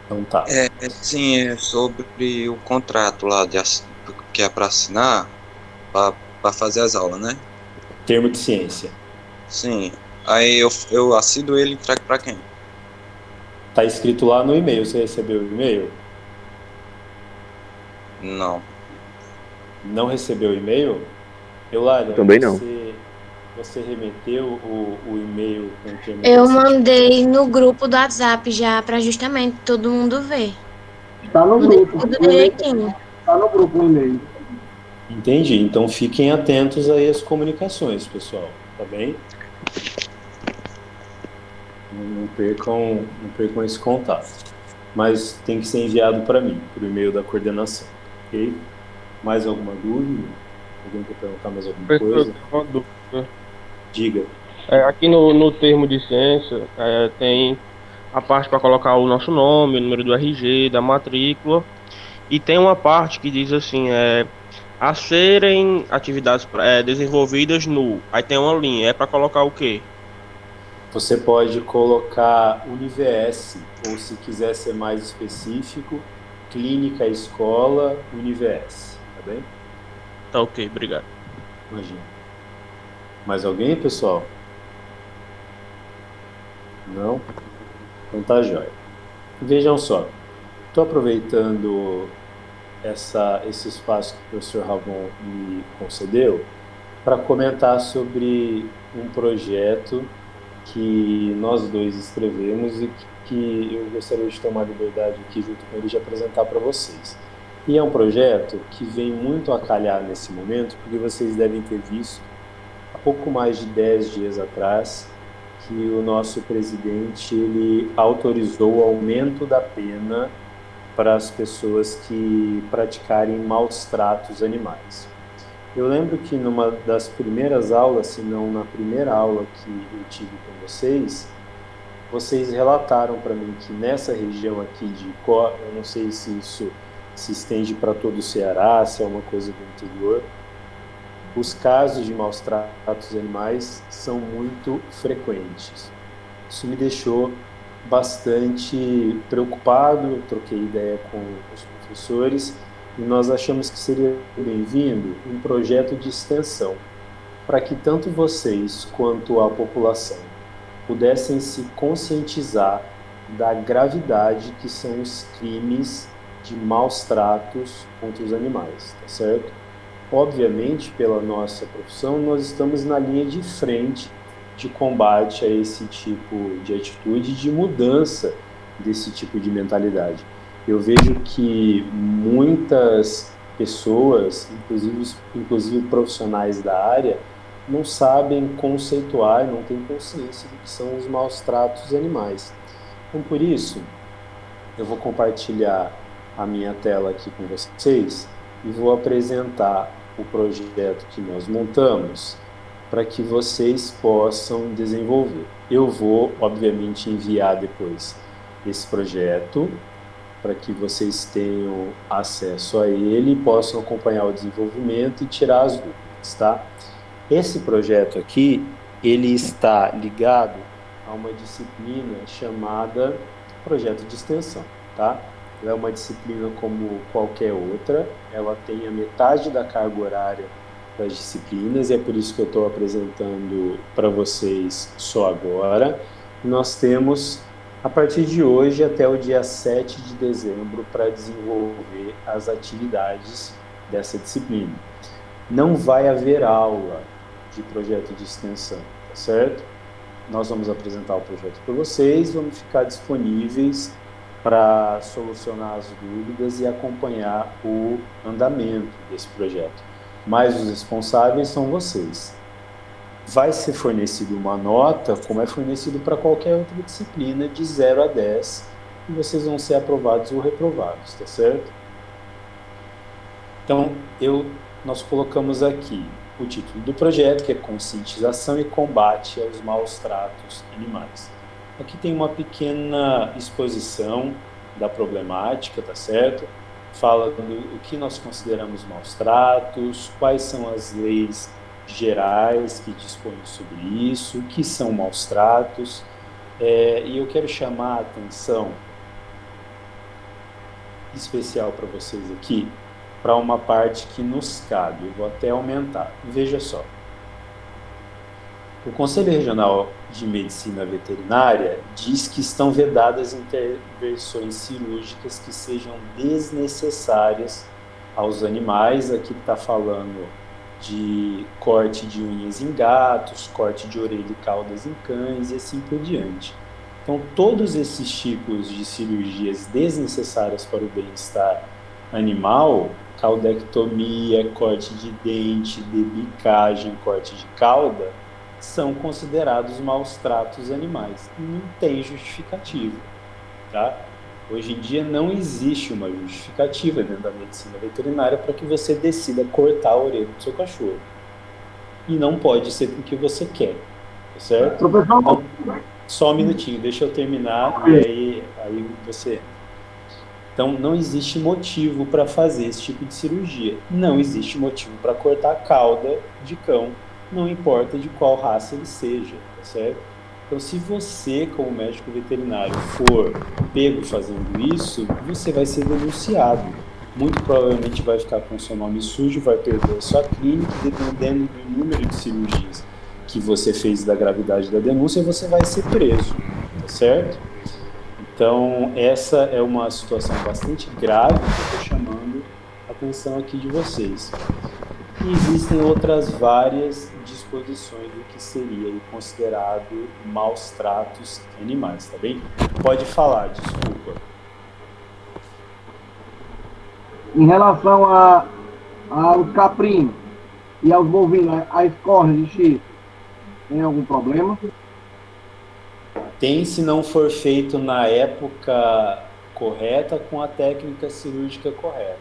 Speaker 6: Então tá.
Speaker 4: Sim, é sobre o contrato lá que é para assinar para fazer as aulas, né?
Speaker 6: Termo de ciência.
Speaker 4: Sim. Aí eu assino ele e entrego para quem?
Speaker 6: Tá escrito lá no e-mail. Você recebeu o e-mail?
Speaker 4: Não.
Speaker 6: Não recebeu o e-mail? Eulália,
Speaker 5: também não.
Speaker 6: Você remeteu o e-mail com o termo?
Speaker 2: Eu mandei no grupo do WhatsApp já, para justamente todo mundo ver.
Speaker 3: Está no grupo.
Speaker 2: Tudo direitinho.
Speaker 3: Está no grupo o e-mail.
Speaker 6: Entendi. Então fiquem atentos aí às comunicações, pessoal. Tá bem? Não percam esse contato. Mas tem que ser enviado para mim, por e-mail da coordenação. Ok? Mais alguma dúvida? Alguém quer perguntar mais alguma coisa?
Speaker 7: Uma dúvida.
Speaker 6: Diga.
Speaker 7: Aqui no termo de ciência tem a parte para colocar o nosso nome, o número do RG, da matrícula, e tem uma parte que diz assim, a serem atividades desenvolvidas no... Aí tem uma linha, é para colocar o quê?
Speaker 6: Você pode colocar Univs, ou se quiser ser mais específico, Clínica Escola Univs, tá bem?
Speaker 7: Tá ok, obrigado.
Speaker 6: Imagina. Mais alguém, pessoal? Não? Então tá jóia. Vejam só, estou aproveitando esse espaço que o professor Ravon me concedeu para comentar sobre um projeto que nós dois escrevemos e que eu gostaria de tomar liberdade aqui junto com ele de apresentar para vocês. E é um projeto que vem muito a calhar nesse momento, porque vocês devem ter visto, há pouco mais de 10 dias atrás, que o nosso presidente ele autorizou o aumento da pena para as pessoas que praticarem maus tratos animais. Eu lembro que numa das primeiras aulas, se não na primeira aula que eu tive com vocês relataram para mim que nessa região aqui de Icó, eu não sei se isso se estende para todo o Ceará, se é uma coisa do interior, os casos de maus tratos animais são muito frequentes. Isso me deixou bastante preocupado, eu troquei ideia com os professores e nós achamos que seria bem-vindo um projeto de extensão para que tanto vocês quanto a população pudessem se conscientizar da gravidade que são os crimes de maus tratos contra os animais, tá certo? Obviamente, pela nossa profissão, nós estamos na linha de frente de combate a esse tipo de atitude, de mudança desse tipo de mentalidade. Eu vejo que muitas pessoas, inclusive profissionais da área, não sabem conceituar, não têm consciência do que são os maus tratos animais. Então, por isso, eu vou compartilhar a minha tela aqui com vocês e vou apresentar o projeto que nós montamos para que vocês possam desenvolver. Eu vou, obviamente, enviar depois esse projeto para que vocês tenham acesso a ele e possam acompanhar o desenvolvimento e tirar as dúvidas, tá? Esse projeto aqui, ele está ligado a uma disciplina chamada projeto de extensão, tá? Ela é uma disciplina como qualquer outra, ela tem a metade da carga horária das disciplinas, e é por isso que eu estou apresentando para vocês só agora. Nós temos, a partir de hoje até o dia 7 de dezembro, para desenvolver as atividades dessa disciplina. Não vai haver aula de projeto de extensão, tá certo? Nós vamos apresentar o projeto para vocês, vamos ficar disponíveis para solucionar as dúvidas e acompanhar o andamento desse projeto. Mas os responsáveis são vocês. Vai ser fornecido uma nota, como é fornecido para qualquer outra disciplina, de 0 a 10, e vocês vão ser aprovados ou reprovados, tá certo? Então, nós colocamos aqui o título do projeto, que é Conscientização e Combate aos Maus Tratos Animais. Aqui tem uma pequena exposição da problemática, tá certo? Fala do que nós consideramos maus tratos, quais são as leis gerais que dispõem sobre isso, o que são maus tratos, e eu quero chamar a atenção especial para vocês aqui, para uma parte que nos cabe, eu vou até aumentar. Veja só. O Conselho Regional de Medicina Veterinária diz que estão vedadas intervenções cirúrgicas que sejam desnecessárias aos animais. Aqui está falando de corte de unhas em gatos, corte de orelha e caudas em cães e assim por diante. Então, todos esses tipos de cirurgias desnecessárias para o bem-estar animal, caudectomia, corte de dente, debicagem, corte de cauda, são considerados maus tratos animais. Não tem justificativa, tá? Hoje em dia não existe uma justificativa dentro da medicina veterinária para que você decida cortar a orelha do seu cachorro. E não pode ser porque você quer, tá certo?
Speaker 3: Professor,
Speaker 6: então, só um minutinho, deixa eu terminar e aí você... Então, não existe motivo para fazer esse tipo de cirurgia. Não existe motivo para cortar a cauda de cão, não importa de qual raça ele seja, tá certo? Então, se você, como médico veterinário, for pego fazendo isso, você vai ser denunciado. Muito provavelmente vai ficar com seu nome sujo, vai perder a sua clínica, dependendo do número de cirurgias que você fez, da gravidade da denúncia, você vai ser preso, tá certo? Então, essa é uma situação bastante grave que eu estou chamando a atenção aqui de vocês. E existem outras várias disposições do que seria considerado maus tratos animais, tá bem? Pode falar, desculpa.
Speaker 3: Em relação aos caprinos e aos bovinos, as cornes de chifre, tem algum problema?
Speaker 6: Tem, se não for feito na época correta, com a técnica cirúrgica correta.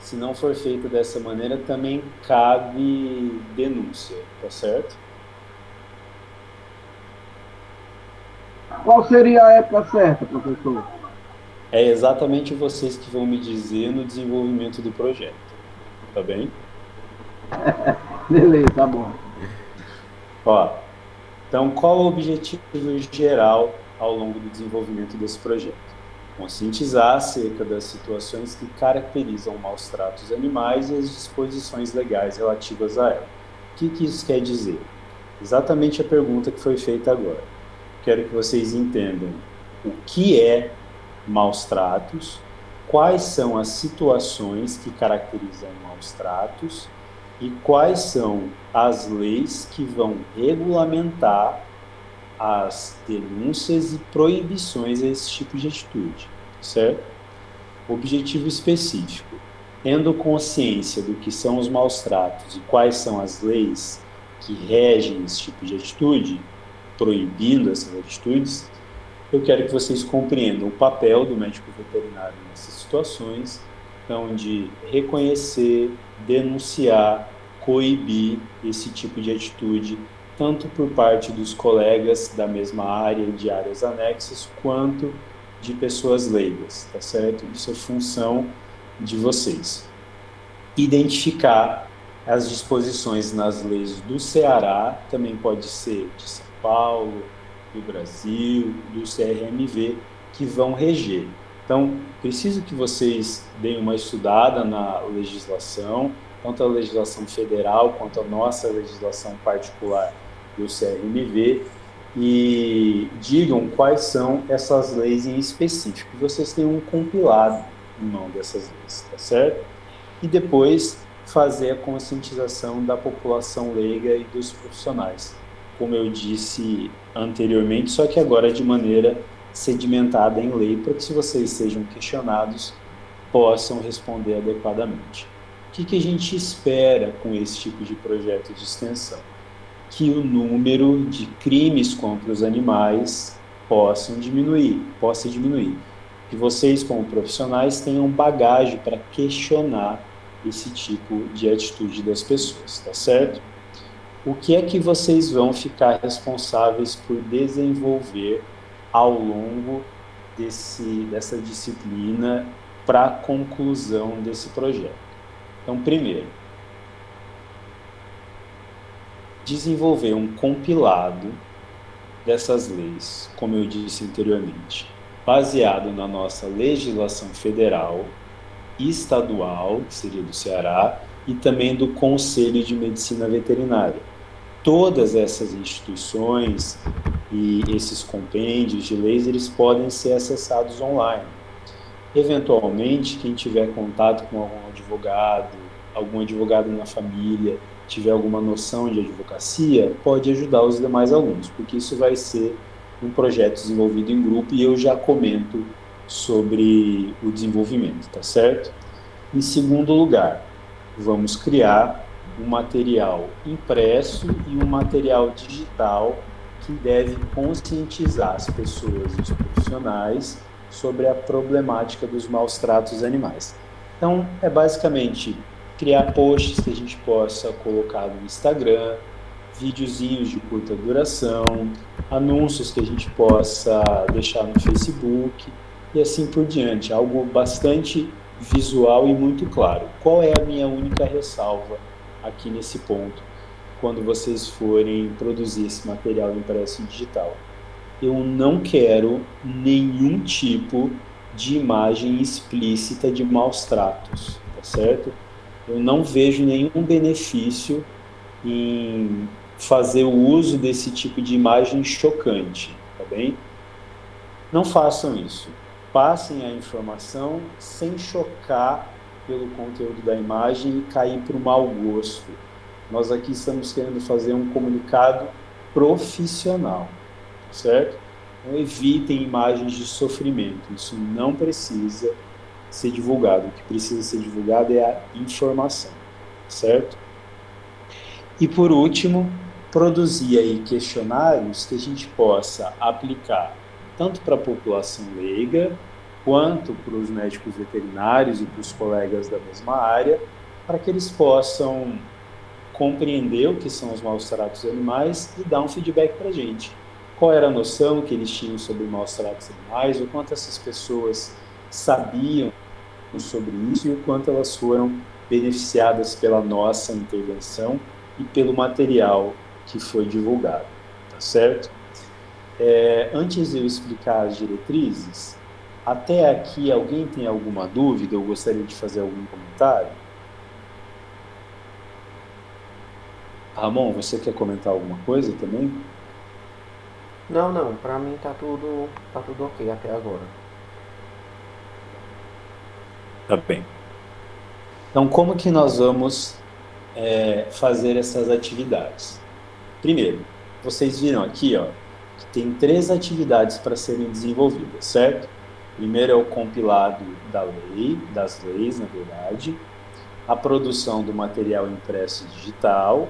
Speaker 6: Se não for feito dessa maneira, também cabe denúncia, tá certo?
Speaker 3: Qual seria a época certa, professor?
Speaker 6: É exatamente vocês que vão me dizer no desenvolvimento do projeto, tá bem?
Speaker 3: Beleza, tá bom.
Speaker 6: Ó, então, qual o objetivo geral ao longo do desenvolvimento desse projeto? Conscientizar acerca das situações que caracterizam maus tratos animais e as disposições legais relativas a ela. O que isso quer dizer? Exatamente a pergunta que foi feita agora. Quero que vocês entendam o que é maus tratos, quais são as situações que caracterizam maus tratos e quais são as leis que vão regulamentar as denúncias e proibições a esse tipo de atitude, certo? Objetivo específico. Tendo consciência do que são os maus tratos e quais são as leis que regem esse tipo de atitude, proibindo essas atitudes, eu quero que vocês compreendam o papel do médico veterinário nessas situações, então de reconhecer, denunciar, coibir esse tipo de atitude, tanto por parte dos colegas da mesma área e de áreas anexas, quanto de pessoas leigas, tá certo? Isso é função de vocês. Identificar as disposições nas leis do Ceará, também pode ser de São Paulo, do Brasil, do CRMV, que vão reger. Então, preciso que vocês deem uma estudada na legislação, tanto a legislação federal quanto a nossa legislação particular do CRMV, e digam quais são essas leis em específico. Vocês têm um compilado em mão dessas leis, tá certo? E depois fazer a conscientização da população leiga e dos profissionais, como eu disse anteriormente, só que agora de maneira sedimentada em lei, para que, se vocês sejam questionados, possam responder adequadamente. O que a gente espera com esse tipo de projeto de extensão? Que o número de crimes contra os animais possa diminuir. Que vocês, como profissionais, tenham bagagem para questionar esse tipo de atitude das pessoas, tá certo? O que é que vocês vão ficar responsáveis por desenvolver ao longo dessa disciplina para a conclusão desse projeto? Então, primeiro, desenvolver um compilado dessas leis, como eu disse anteriormente, baseado na nossa legislação federal, estadual, que seria do Ceará, e também do Conselho de Medicina Veterinária. Todas essas instituições e esses compêndios de leis, eles podem ser acessados online. Eventualmente, quem tiver contato com algum advogado na família, tiver alguma noção de advocacia, pode ajudar os demais alunos, porque isso vai ser um projeto desenvolvido em grupo e eu já comento sobre o desenvolvimento, tá certo? Em segundo lugar, vamos criar um material impresso e um material digital que deve conscientizar as pessoas e os profissionais sobre a problemática dos maus tratos animais. Então, é basicamente criar posts que a gente possa colocar no Instagram, videozinhos de curta duração, anúncios que a gente possa deixar no Facebook e assim por diante, algo bastante visual e muito claro. Qual é a minha única ressalva aqui nesse ponto, quando vocês forem produzir esse material impresso e digital? Eu não quero nenhum tipo de imagem explícita de maus tratos, tá certo? Eu não vejo nenhum benefício em fazer o uso desse tipo de imagem chocante, tá bem? Não façam isso. Passem a informação sem chocar pelo conteúdo da imagem e cair para o mau gosto. Nós aqui estamos querendo fazer um comunicado profissional, certo? Então, evitem imagens de sofrimento. Isso não precisa ser divulgado. O que precisa ser divulgado é a informação, certo? E, por último, produzir aí questionários que a gente possa aplicar tanto para a população leiga, quanto para os médicos veterinários e para os colegas da mesma área, para que eles possam compreender o que são os maus-tratos animais e dar um feedback para a gente. Qual era a noção que eles tinham sobre maus-tratos animais, o quanto essas pessoas sabiam sobre isso e o quanto elas foram beneficiadas pela nossa intervenção e pelo material que foi divulgado, tá certo? Antes de eu explicar as diretrizes, até aqui alguém tem alguma dúvida ou gostaria de fazer algum comentário? Ramon, você quer comentar alguma coisa também?
Speaker 1: Não, pra mim tá tudo ok até agora.
Speaker 6: Tá bem. Então, como que nós vamos fazer essas atividades? Primeiro, vocês viram aqui, ó, que tem 3 atividades para serem desenvolvidas, certo? Primeiro é o compilado das leis, na verdade, a produção do material impresso digital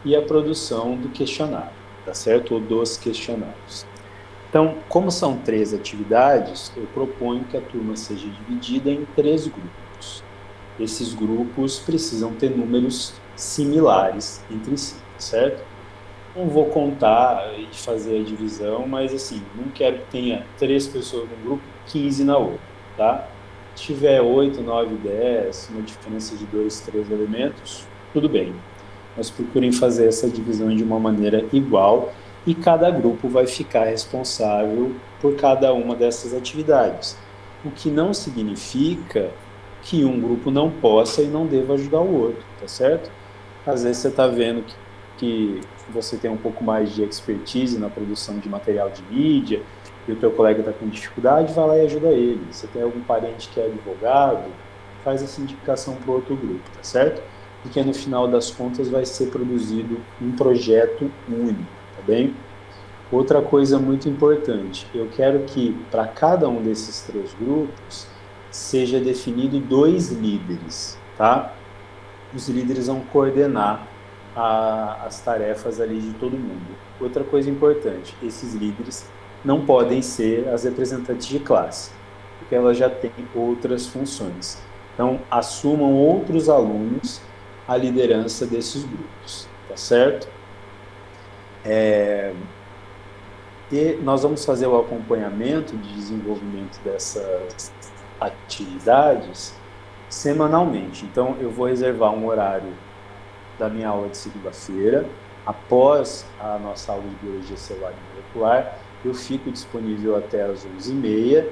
Speaker 6: e a produção do questionário, tá certo? Ou dos questionários. Então, como são 3 atividades, eu proponho que a turma seja dividida em 3 grupos. Esses grupos precisam ter números similares entre si, certo? Não vou contar e fazer a divisão, mas assim, não quero que tenha 3 pessoas num grupo, 15 na outra, tá? Se tiver 8, 9, 10, uma diferença de 2, 3 elementos, tudo bem. Mas procurem fazer essa divisão de uma maneira igual e cada grupo vai ficar responsável por cada uma dessas atividades. O que não significa que um grupo não possa e não deva ajudar o outro, tá certo? Às vezes você está vendo que você tem um pouco mais de expertise na produção de material de mídia e o teu colega está com dificuldade, vai lá e ajuda ele. Você tem algum parente que é advogado, faz essa indicação para o outro grupo, tá certo? Porque no final das contas vai ser produzido um projeto único, tá bem? Outra coisa muito importante, eu quero que para cada um desses 3 grupos seja definido 2 líderes, tá? Os líderes vão coordenar as tarefas ali de todo mundo. Outra coisa importante, esses líderes não podem ser as representantes de classe, porque elas já têm outras funções. Então, assumam outros alunos a liderança desses grupos, tá certo? E nós vamos fazer o acompanhamento de desenvolvimento dessas atividades semanalmente. Então, eu vou reservar um horário da minha aula de segunda-feira, após a nossa aula de Biologia Celular e Molecular, eu fico disponível até às 11h30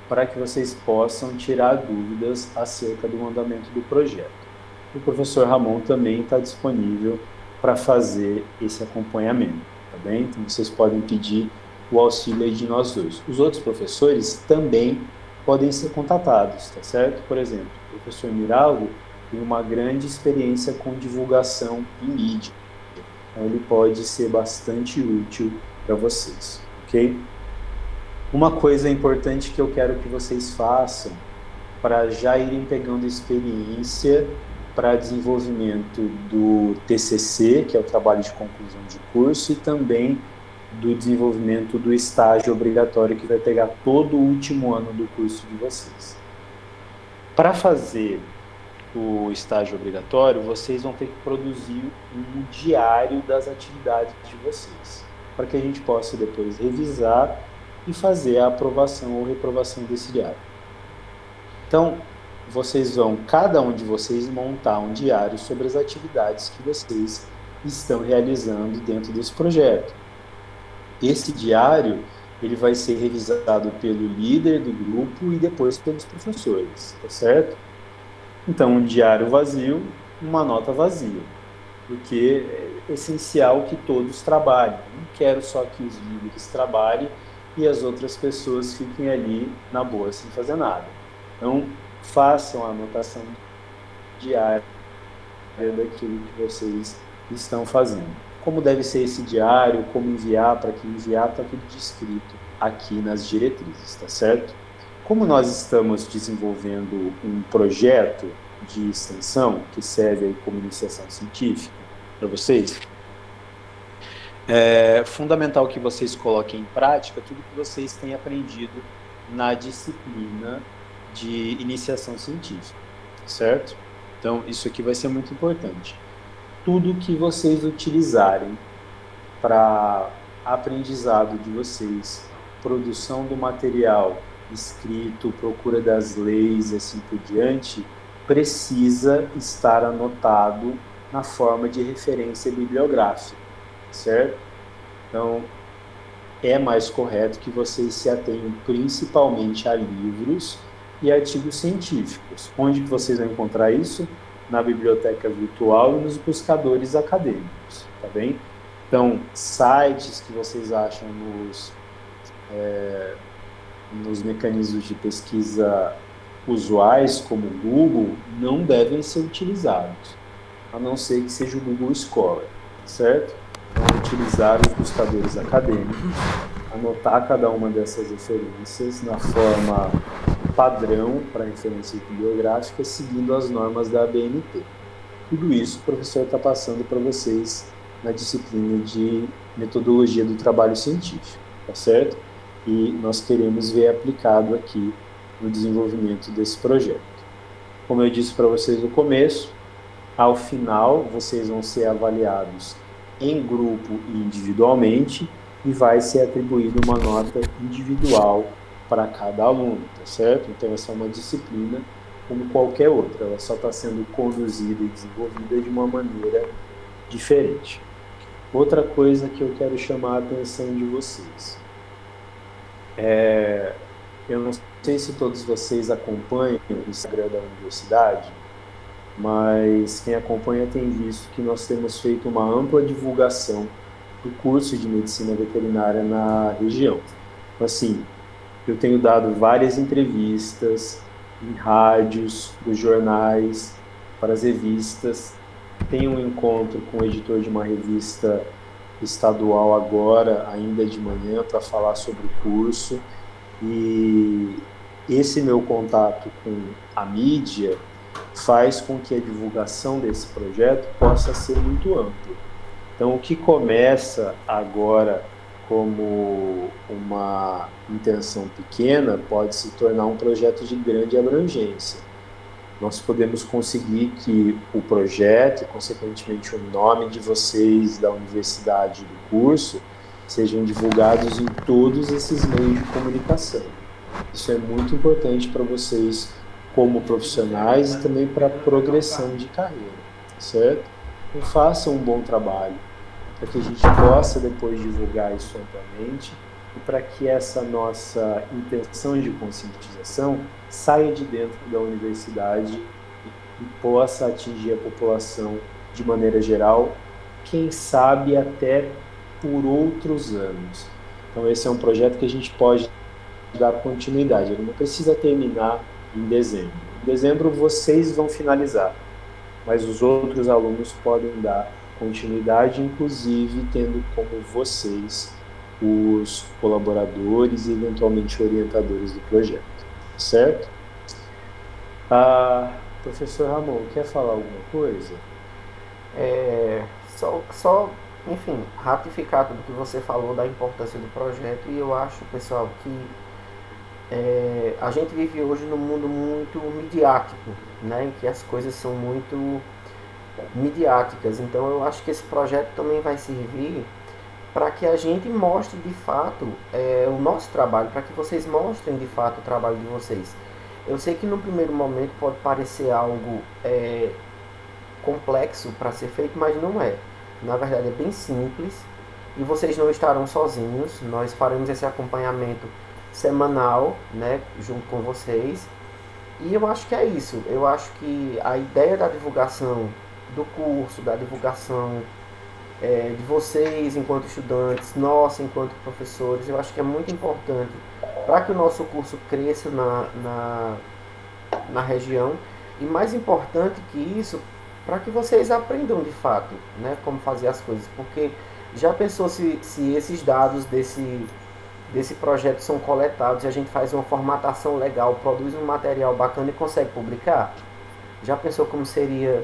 Speaker 6: para que vocês possam tirar dúvidas acerca do andamento do projeto. O professor Ramon também está disponível para fazer esse acompanhamento, tá bem? Então, vocês podem pedir o auxílio aí de nós dois. Os outros professores também podem ser contatados, tá certo? Por exemplo, o professor Miraldo tem uma grande experiência com divulgação em mídia. Então, ele pode ser bastante útil para vocês, ok? Uma coisa importante que eu quero que vocês façam para já irem pegando experiência para desenvolvimento do TCC, que é o trabalho de conclusão de curso, e também do desenvolvimento do estágio obrigatório, que vai pegar todo o último ano do curso de vocês. Para fazer o estágio obrigatório, vocês vão ter que produzir um diário das atividades de vocês, para que a gente possa depois revisar e fazer a aprovação ou reprovação desse diário. Então, vocês vão, cada um de vocês, montar um diário sobre as atividades que vocês estão realizando dentro desse projeto. Esse diário, ele vai ser revisado pelo líder do grupo e depois pelos professores, tá certo? Então, um diário vazio, uma nota vazia, porque é essencial que todos trabalhem. Não quero só que os líderes trabalhem e as outras pessoas fiquem ali na boa sem fazer nada. Então, façam a anotação diária daquilo que vocês estão fazendo. Como deve ser esse diário, como enviar, para que enviar, está tudo descrito aqui nas diretrizes, tá certo? Como nós estamos desenvolvendo um projeto de extensão que serve aí como iniciação científica para vocês, é fundamental que vocês coloquem em prática tudo que vocês têm aprendido na disciplina de iniciação científica, certo? Então, isso aqui vai ser muito importante. Tudo que vocês utilizarem para aprendizado de vocês, produção do material escrito, procura das leis e assim por diante, precisa estar anotado na forma de referência bibliográfica, certo? Então, é mais correto que vocês se atenham principalmente a livros e artigos científicos. Onde que vocês vão encontrar isso? Na biblioteca virtual e nos buscadores acadêmicos, tá bem? Então, sites que vocês acham nos mecanismos de pesquisa usuais, como o Google, não devem ser utilizados, a não ser que seja o Google Scholar, certo? Então, utilizar os buscadores acadêmicos, anotar cada uma dessas referências na forma padrão para referências bibliográficas, seguindo as normas da ABNT. Tudo isso o professor está passando para vocês na disciplina de metodologia do trabalho científico, tá certo? E nós queremos ver aplicado aqui no desenvolvimento desse projeto. Como eu disse para vocês no começo, ao final vocês vão ser avaliados em grupo e individualmente e vai ser atribuída uma nota individual para cada aluno, tá certo? Então essa é uma disciplina como qualquer outra, ela só está sendo conduzida e desenvolvida de uma maneira diferente. Outra coisa que eu quero chamar a atenção de vocês. Eu não sei se todos vocês acompanham o Instagram da universidade, mas quem acompanha tem visto que nós temos feito uma ampla divulgação do curso de medicina veterinária na região. Assim, eu tenho dado várias entrevistas em rádios, nos jornais, para as revistas. Tenho um encontro com o editor de uma revista estadual agora, ainda de manhã, para falar sobre o curso. E esse meu contato com a mídia faz com que a divulgação desse projeto possa ser muito ampla. Então, o que começa agora como uma intenção pequena pode se tornar um projeto de grande abrangência. Nós podemos conseguir que o projeto e, consequentemente, o nome de vocês, da universidade e do curso, sejam divulgados em todos esses meios de comunicação. Isso é muito importante para vocês como profissionais e também para a progressão de carreira, certo? Então, façam um bom trabalho para que a gente possa depois divulgar isso amplamente e para que essa nossa intenção de conscientização saia de dentro da universidade e possa atingir a população de maneira geral, quem sabe até por outros anos. Então esse é um projeto que a gente pode dar continuidade, ele não precisa terminar em dezembro. Em dezembro vocês vão finalizar, mas os outros alunos podem dar continuidade, inclusive tendo como vocês os colaboradores e eventualmente orientadores do projeto, certo? Professor Ramon, quer falar alguma coisa?
Speaker 1: Enfim, ratificar tudo que você falou da importância do projeto. E eu acho, pessoal, que a gente vive hoje num mundo muito midiático, né, em que as coisas são muito midiáticas. Então eu acho que esse projeto também vai servir para que a gente mostre de fato o nosso trabalho, para que vocês mostrem de fato o trabalho de vocês. Eu sei que no primeiro momento pode parecer algo complexo para ser feito, mas não é. Na verdade é bem simples e vocês não estarão sozinhos. Nós faremos esse acompanhamento semanal, né, junto com vocês. E eu acho que é isso. Eu acho que a ideia da divulgação do curso, da divulgação de vocês enquanto estudantes, nós enquanto professores. Eu acho que é muito importante para que o nosso curso cresça na região, e mais importante que isso, para que vocês aprendam de fato, né, como fazer as coisas, porque já pensou se esses dados desse projeto são coletados e a gente faz uma formatação legal, produz um material bacana e consegue publicar? Já pensou como seria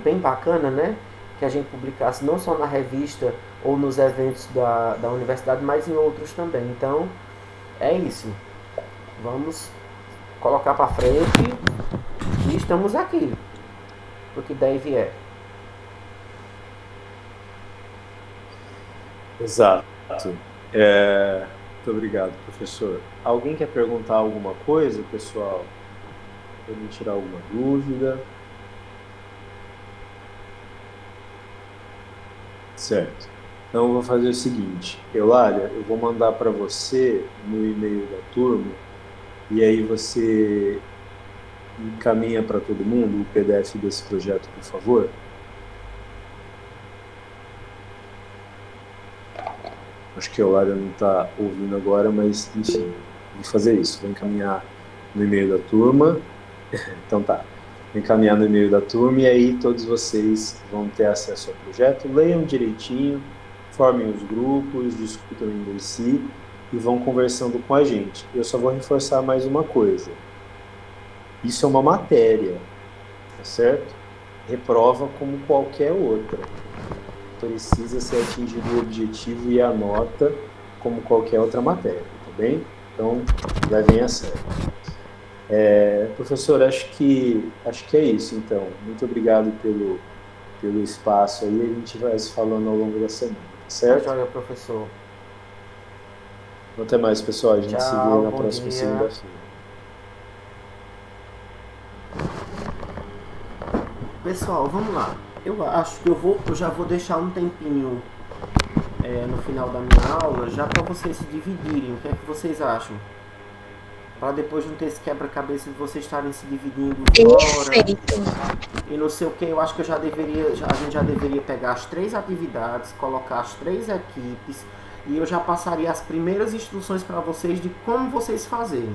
Speaker 1: bem bacana, né? Que a gente publicasse não só na revista ou nos eventos da universidade, mas em outros também. Então, é isso. Vamos colocar para frente e estamos aqui. O que der e vier.
Speaker 6: Exato. Muito obrigado, professor. Alguém quer perguntar alguma coisa, pessoal? Para me tirar alguma dúvida? Certo. Então eu vou fazer o seguinte, Eulália, eu vou mandar para você no e-mail da turma, e aí você encaminha para todo mundo o PDF desse projeto, por favor. Acho que a Eulália não está ouvindo agora, mas enfim, vou fazer isso, vou encaminhar no e-mail da turma. Então tá. Encaminhar no e-mail da turma, e aí todos vocês vão ter acesso ao projeto, leiam direitinho, formem os grupos, discutam entre si e vão conversando com a gente. Eu só vou reforçar mais uma coisa. Isso é uma matéria, tá certo? Reprova como qualquer outra. Precisa ser atingido o objetivo e a nota como qualquer outra matéria, tá bem? Então, levem a sério. Professor, acho que é isso, então. Muito obrigado pelo espaço aí. A gente vai se falando ao longo da semana, certo?
Speaker 1: Joia, professor.
Speaker 6: Até mais, pessoal. A gente se vê na próxima
Speaker 1: dia.
Speaker 6: segunda-feira.
Speaker 1: Pessoal, vamos lá. Eu acho que eu já vou deixar um tempinho no final da minha aula, já para vocês se dividirem. O que é que vocês acham? Para depois não ter esse quebra-cabeça de vocês estarem se dividindo fora. E não sei o que, eu acho que a gente já deveria pegar as 3 atividades, colocar as 3 equipes, e eu já passaria as primeiras instruções para vocês de como vocês fazerem.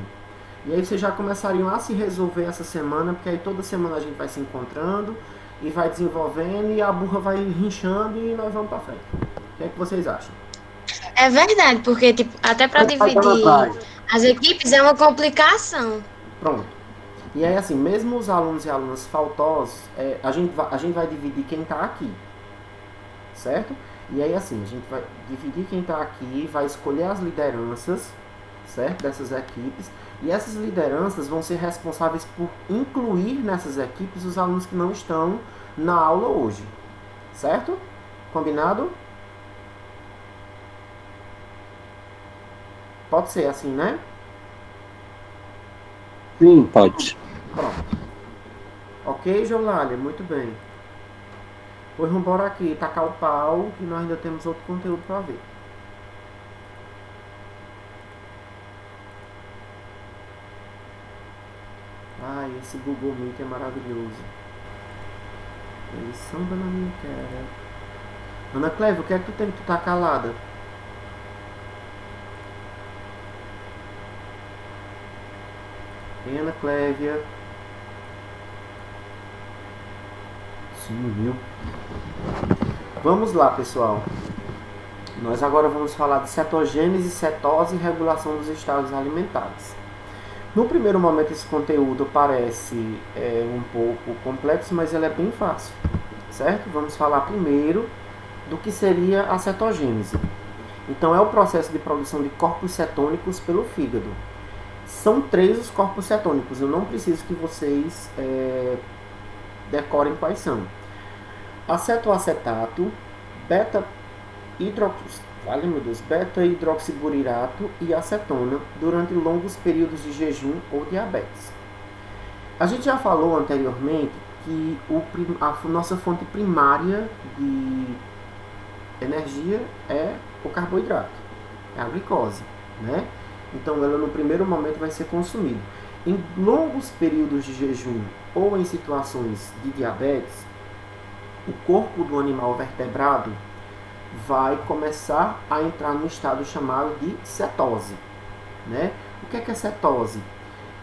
Speaker 1: E aí vocês já começariam a se resolver essa semana, porque aí toda semana a gente vai se encontrando e vai desenvolvendo, e a burra vai rinchando e nós vamos para frente. O que é que vocês acham?
Speaker 2: É verdade, porque tipo, até para dividir as equipes é uma complicação.
Speaker 1: Pronto. E aí assim, mesmo os alunos e alunas faltosos, a gente vai dividir quem está aqui, certo? E aí assim, a gente vai dividir quem está aqui, vai escolher as lideranças, certo? Dessas equipes, e essas lideranças vão ser responsáveis por incluir nessas equipes os alunos que não estão na aula hoje, certo? Combinado? Pode ser assim, né?
Speaker 3: Sim,
Speaker 5: pode.
Speaker 1: Pronto. Ok, Jolália? Muito bem. Pois vamos embora aqui, tacar o pau, que nós ainda temos outro conteúdo para ver. Ai, esse Google Meet é maravilhoso. Ele samba na minha cara. Ana Cleve, o que é que tu tem que tu tá calada? Ana Clévia. Sumiu. Vamos lá, pessoal. Nós agora vamos falar de cetogênese, cetose e regulação dos estados alimentares. No primeiro momento esse conteúdo parece um pouco complexo, mas ele é bem fácil, certo? Vamos falar primeiro do que seria a cetogênese. Então é o processo de produção de corpos cetônicos pelo fígado. São 3 os corpos cetônicos, eu não preciso que vocês decorem quais são. Acetoacetato, beta-hidroxibutirato e acetona durante longos períodos de jejum ou diabetes. A gente já falou anteriormente que a nossa fonte primária de energia é o carboidrato, é a glicose, né? Então ela no primeiro momento vai ser consumida. Em longos períodos de jejum ou em situações de diabetes, o corpo do animal vertebrado vai começar a entrar num estado chamado de cetose, né? O que é cetose?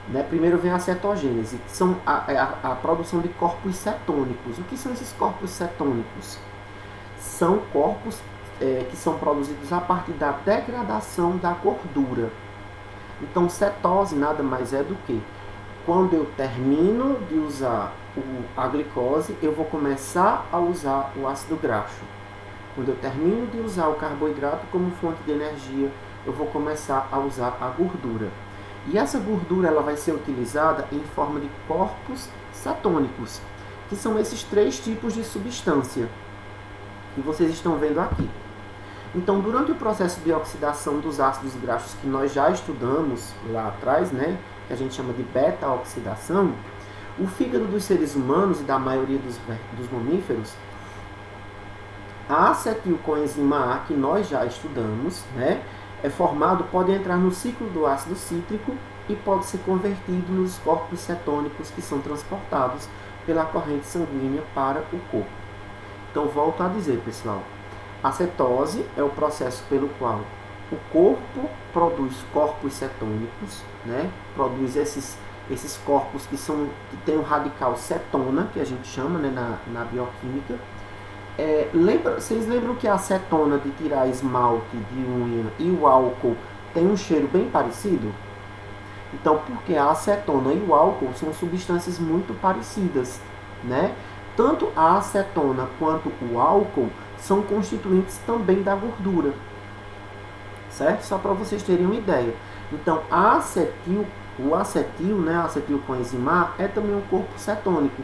Speaker 1: Né? Primeiro vem a cetogênese, que são a produção de corpos cetônicos. O que são esses corpos cetônicos? São corpos que são produzidos a partir da degradação da gordura. Então, cetose nada mais é do que quando eu termino de usar a glicose, eu vou começar a usar o ácido graxo. Quando eu termino de usar o carboidrato como fonte de energia, eu vou começar a usar a gordura. E essa gordura ela vai ser utilizada em forma de corpos cetônicos, que são esses 3 tipos de substância que vocês estão vendo aqui. Então, durante o processo de oxidação dos ácidos graxos que nós já estudamos lá atrás, né, que a gente chama de beta-oxidação, o fígado dos seres humanos e da maioria dos mamíferos, a acetilcoenzima A, que nós já estudamos, né, é formado, pode entrar no ciclo do ácido cítrico e pode ser convertido nos corpos cetônicos que são transportados pela corrente sanguínea para o corpo. Então, volto a dizer, pessoal, a cetose é o processo pelo qual o corpo produz corpos cetônicos, né? Produz esses corpos que têm o radical cetona, que a gente chama, né, na bioquímica. Vocês lembram que a acetona de tirar esmalte de unha e o álcool tem um cheiro bem parecido? Então, porque a acetona e o álcool são substâncias muito parecidas, né? Tanto a acetona quanto o álcool são constituintes também da gordura, certo? Só para vocês terem uma ideia. Então, o acetil, né, a acetilcoenzima A, é também um corpo cetônico.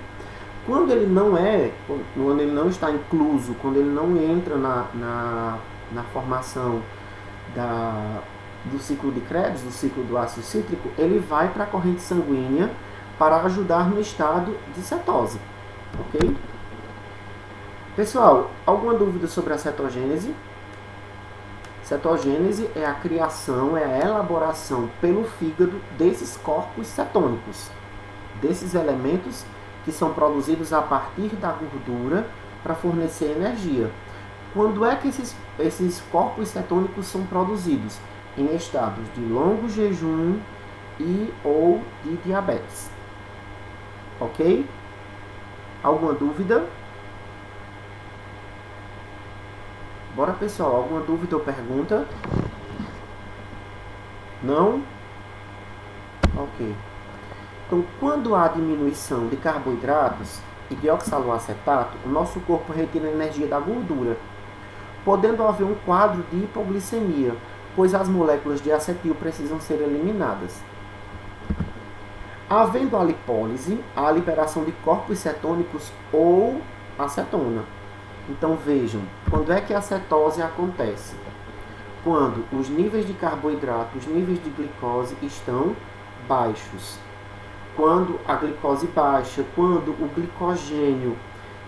Speaker 1: Quando ele não está incluso, quando ele não entra na formação do ciclo de Krebs, do ciclo do ácido cítrico, ele vai para a corrente sanguínea para ajudar no estado de cetose. Ok? Pessoal, alguma dúvida sobre a cetogênese? Cetogênese é a criação, é a elaboração pelo fígado desses corpos cetônicos, desses elementos que são produzidos a partir da gordura para fornecer energia. Quando é que esses corpos cetônicos são produzidos? Em estados de longo jejum e ou de diabetes. Ok? Alguma dúvida? Bora, pessoal. Alguma dúvida ou pergunta? Não? Ok. Então, quando há diminuição de carboidratos e de oxaloacetato, o nosso corpo retira a energia da gordura, podendo haver um quadro de hipoglicemia, pois as moléculas de acetil precisam ser eliminadas. Havendo a lipólise, há a liberação de corpos cetônicos ou acetona. Então vejam, quando é que a cetose acontece? Quando os níveis de carboidrato, os níveis de glicose estão baixos. Quando a glicose baixa, quando o glicogênio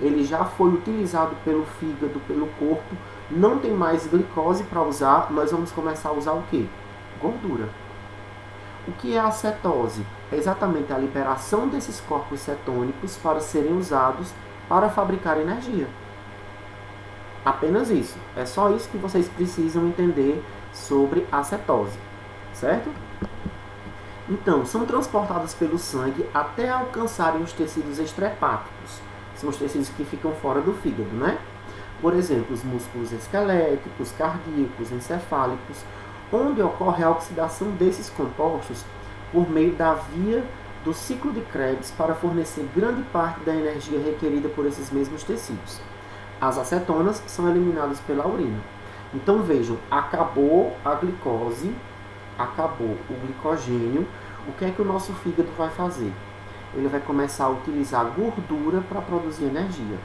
Speaker 1: ele já foi utilizado pelo fígado, pelo corpo, não tem mais glicose para usar, nós vamos começar a usar o quê? Gordura. O que é a cetose? É exatamente a liberação desses corpos cetônicos para serem usados para fabricar energia. Apenas isso. É só isso que vocês precisam entender sobre a cetose, certo? Então, são transportadas pelo sangue até alcançarem os tecidos extrahepáticos. São os tecidos que ficam fora do fígado, né? Por exemplo, os músculos esqueléticos, cardíacos, encefálicos, onde ocorre a oxidação desses compostos por meio da via do ciclo de Krebs para fornecer grande parte da energia requerida por esses mesmos tecidos. As acetonas são eliminadas pela urina. Então vejam, acabou a glicose, acabou o glicogênio, o que é que o nosso fígado vai fazer? Ele vai começar a utilizar gordura para produzir energia.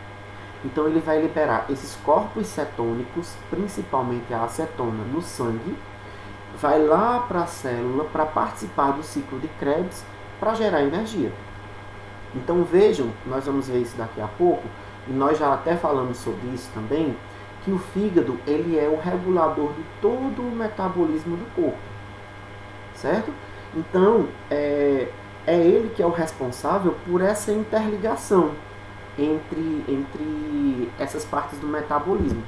Speaker 1: Então ele vai liberar esses corpos cetônicos, principalmente a acetona, no sangue, vai lá para a célula para participar do ciclo de Krebs para gerar energia. Então vejam, nós vamos ver isso daqui a pouco, e nós já até falamos sobre isso também, que o fígado ele é o regulador de todo o metabolismo do corpo, certo? Então, é ele que é o responsável por essa interligação. entre essas partes do metabolismo.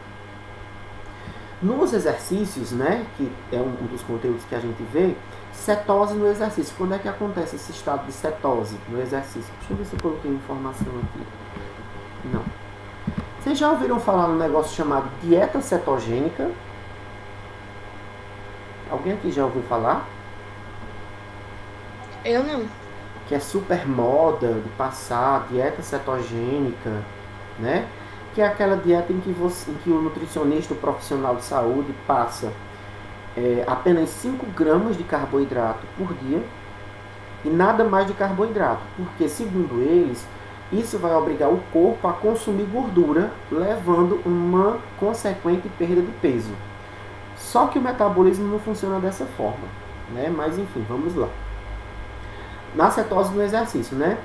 Speaker 1: Nos exercícios, né, que é um dos conteúdos que a gente vê, cetose no exercício. Quando é que acontece esse estado de cetose no exercício? Deixa eu ver se eu coloquei informação aqui. Não. Vocês já ouviram falar num negócio chamado dieta cetogênica? Alguém aqui já ouviu falar?
Speaker 2: Eu não.
Speaker 1: Que é super moda de passar, dieta cetogênica, né? Que é aquela dieta em que o nutricionista, o profissional de saúde, passa apenas 5 gramas de carboidrato por dia e nada mais de carboidrato, porque, segundo eles, isso vai obrigar o corpo a consumir gordura, levando uma consequente perda de peso. Só que o metabolismo não funciona dessa forma, né? Mas enfim, vamos lá. Na cetose no exercício, né?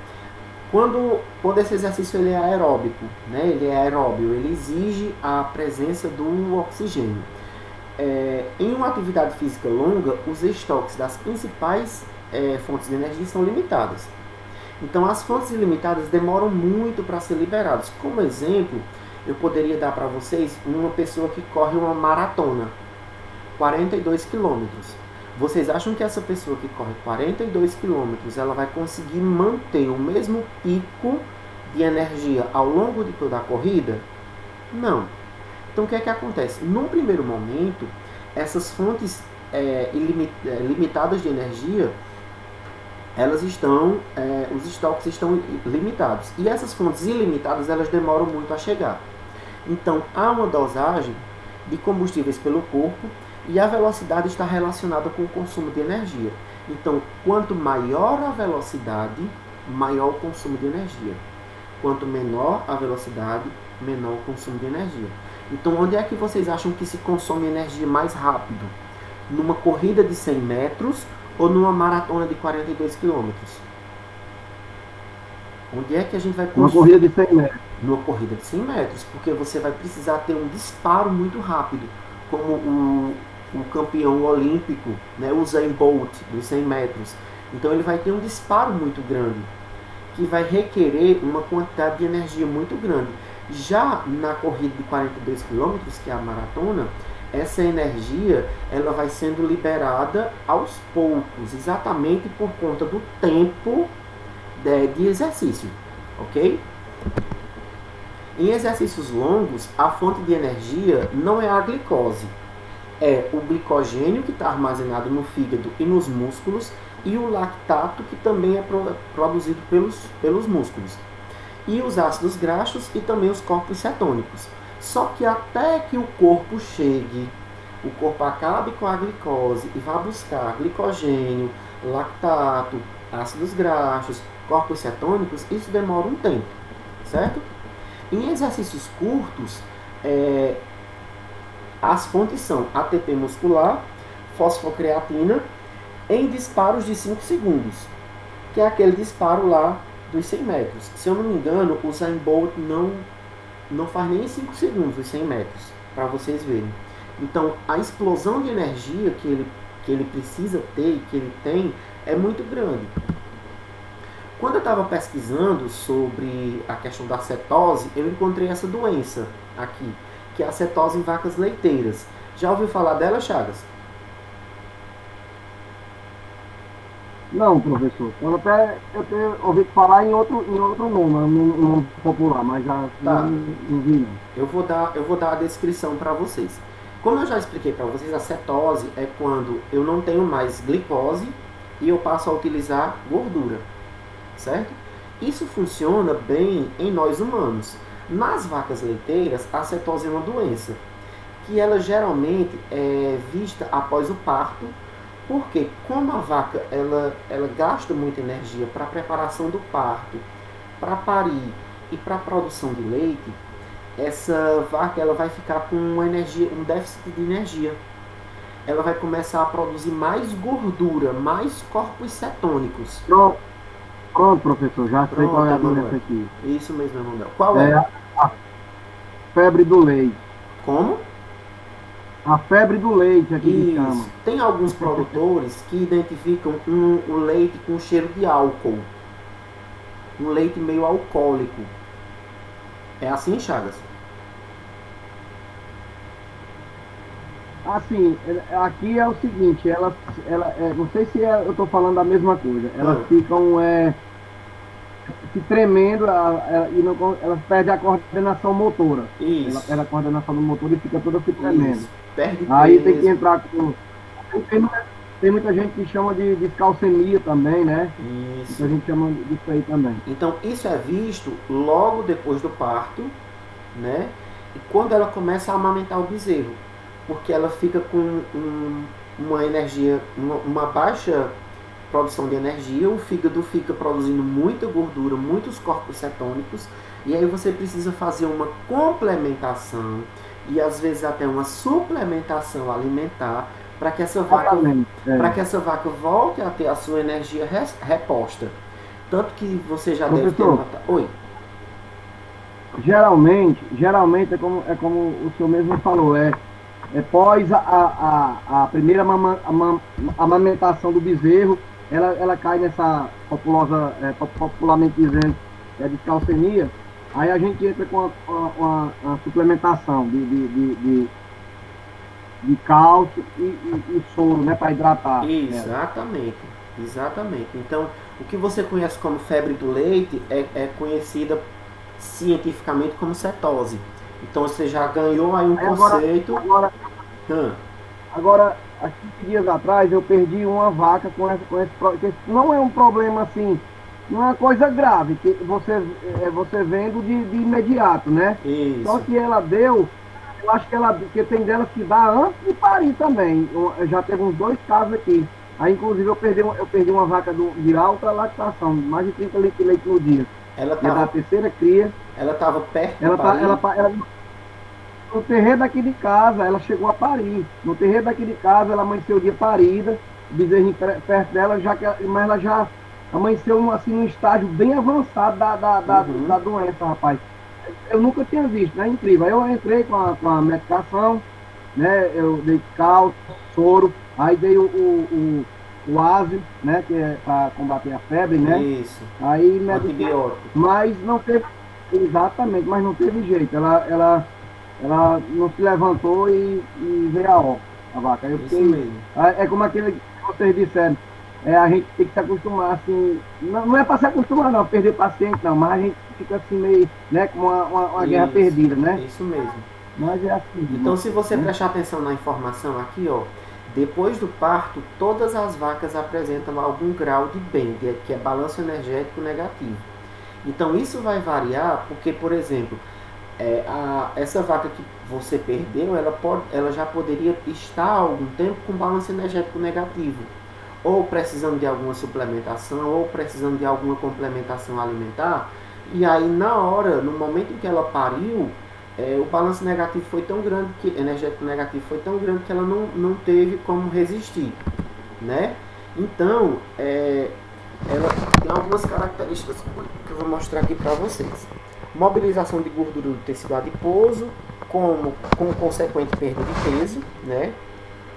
Speaker 1: Quando esse exercício ele é aeróbico, né? Ele é aeróbio, ele exige a presença do oxigênio. Em uma atividade física longa, os estoques das principais fontes de energia são limitadas. Então, as fontes ilimitadas demoram muito para ser liberadas. Como exemplo, eu poderia dar para vocês uma pessoa que corre uma maratona, 42 quilômetros. Vocês acham que essa pessoa que corre 42 quilômetros, ela vai conseguir manter o mesmo pico de energia ao longo de toda a corrida? Não. Então, o que é que acontece? Num primeiro momento, essas fontes limitadas de energia, elas estão, os estoques estão limitados. E essas fontes ilimitadas, elas demoram muito a chegar. Então, há uma dosagem de combustíveis pelo corpo e a velocidade está relacionada com o consumo de energia. Então, quanto maior a velocidade, maior o consumo de energia. Quanto menor a velocidade, menor o consumo de energia. Então, onde é que vocês acham que se consome energia mais rápido? Numa corrida de 100 metros ou numa maratona de 42 quilômetros? Onde é que a gente vai consumir?
Speaker 3: Uma corrida de 100 metros.
Speaker 1: Numa corrida de 100 metros, porque você vai precisar ter um disparo muito rápido, como o campeão olímpico, né, o Usain Bolt, dos 100 metros. Então ele vai ter um disparo muito grande, que vai requerer uma quantidade de energia muito grande. Já na corrida de 42 km, que é a maratona, essa energia ela vai sendo liberada aos poucos, exatamente por conta do tempo de exercício, ok? Em exercícios longos, a fonte de energia não é a glicose, é o glicogênio que está armazenado no fígado e nos músculos e o lactato que também é produzido pelos músculos. E os ácidos graxos e também os corpos cetônicos. Só que até que o corpo chegue, o corpo acabe com a glicose e vá buscar glicogênio, lactato, ácidos graxos, corpos cetônicos, isso demora um tempo, certo? Em exercícios curtos, as fontes são ATP muscular, fosfocreatina, em disparos de 5 segundos, que é aquele disparo lá dos 100 metros. Se eu não me engano, o Usain Bolt não faz nem 5 segundos os 100 metros, para vocês verem. Então, a explosão de energia que ele precisa ter e que ele tem é muito grande. Quando eu estava pesquisando sobre a questão da cetose, eu encontrei essa doença aqui, que é a cetose em vacas leiteiras. Já ouviu falar dela, Chagas?
Speaker 3: Não, professor. Eu tenho ouvido falar em outro nome, no nome popular, mas já não vi não.
Speaker 1: Eu vou dar a descrição para vocês. Como eu já expliquei para vocês, a cetose é quando eu não tenho mais glicose e eu passo a utilizar gordura, certo? Isso funciona bem em nós humanos. Nas vacas leiteiras, a cetose é uma doença que ela geralmente é vista após o parto, porque como a vaca ela gasta muita energia para a preparação do parto, para parir e para a produção de leite, essa vaca ela vai ficar com um déficit de energia. Ela vai começar a produzir mais gordura, mais corpos cetônicos.
Speaker 3: Pronto, professor, já sei qual é a doença aqui.
Speaker 1: Isso mesmo, Emanuel. Qual é?
Speaker 3: A febre do leite.
Speaker 1: Como?
Speaker 3: A febre do leite aqui que chama.
Speaker 1: Tem alguns produtores que identificam o leite com cheiro de álcool. Um leite meio alcoólico. É assim, Chagas?
Speaker 3: Assim, aqui é o seguinte, não sei se eu estou falando a mesma coisa, elas ficam se tremendo e elas perdem a coordenação motora.
Speaker 1: Isso.
Speaker 3: Ela perde a coordenação do motor e fica toda se tremendo.
Speaker 1: Isso. Perde
Speaker 3: Aí
Speaker 1: peso.
Speaker 3: tem que entrar com... Tem muita gente que chama de descalcemia também, né?
Speaker 1: Isso.
Speaker 3: Muita gente chama disso aí também.
Speaker 1: Então, isso é visto logo depois do parto, né? E quando ela começa a amamentar o bezerro. Porque ela fica com uma energia, uma baixa produção de energia, o fígado fica produzindo muita gordura, muitos corpos cetônicos, e aí você precisa fazer uma complementação e às vezes até uma suplementação alimentar para que essa vaca volte a ter a sua energia reposta. Tanto que você já deve ter notado. Oi.
Speaker 3: Geralmente é como o senhor mesmo falou, pós a primeira amamentação do bezerro, ela cai nessa popularmente dizendo, descalcemia. Aí a gente entra com uma suplementação de cálcio e soro, né, para hidratar.
Speaker 1: Exatamente. Então, o que você conhece como febre do leite é conhecida cientificamente como cetose. Então você já ganhou aí um conceito.
Speaker 3: Agora, há 15 dias atrás eu perdi uma vaca com esse que não é um problema assim, não é uma coisa grave, que você vendo de imediato, né?
Speaker 1: Isso.
Speaker 3: Só que ela deu, eu acho que tem delas que dá antes de parir também. Já teve uns 2 casos aqui. Aí inclusive eu perdi uma vaca de alta lactação, mais de 30 litros de leite no dia.
Speaker 1: Ela estava
Speaker 3: da terceira cria.
Speaker 1: Ela estava perto de
Speaker 3: parir. No terreiro daqui de casa, ela chegou a parir. No terreiro daqui de casa, ela amanheceu o dia parida, o bezerrinho perto dela, mas ela já amanheceu assim, num estágio bem avançado da doença, rapaz. Eu nunca tinha visto, né? Incrível. Aí eu entrei com a medicação, né? Eu dei cálcio, soro, aí dei o Ásio, né? Que é para combater a febre, né?
Speaker 1: Isso.
Speaker 3: Aí
Speaker 1: antibiótico.
Speaker 3: Mas não teve. Exatamente, mas não teve jeito. Ela não se levantou e veio a óbito, a vaca. Eu fiquei,
Speaker 1: isso mesmo.
Speaker 3: É como aquele que vocês disseram. A gente tem que se acostumar, assim. Não é para se acostumar, não, perder paciente, não, mas a gente fica assim meio, né, com uma guerra perdida, né?
Speaker 1: Isso mesmo.
Speaker 3: Mas é assim.
Speaker 1: Então, se você prestar atenção na informação aqui, ó, depois do parto, todas as vacas apresentam algum grau de BEM, que é balanço energético negativo. Então, isso vai variar porque, por exemplo, essa vaca que você perdeu, ela já poderia estar há algum tempo com balanço energético negativo, ou precisando de alguma suplementação, ou precisando de alguma complementação alimentar, e aí no momento em que ela pariu, o balanço negativo foi tão grande, energético negativo foi tão grande que ela não teve como resistir, né? Então, ela tem algumas características que eu vou mostrar aqui para vocês. Mobilização de gordura do tecido adiposo, com consequente perda de peso, né?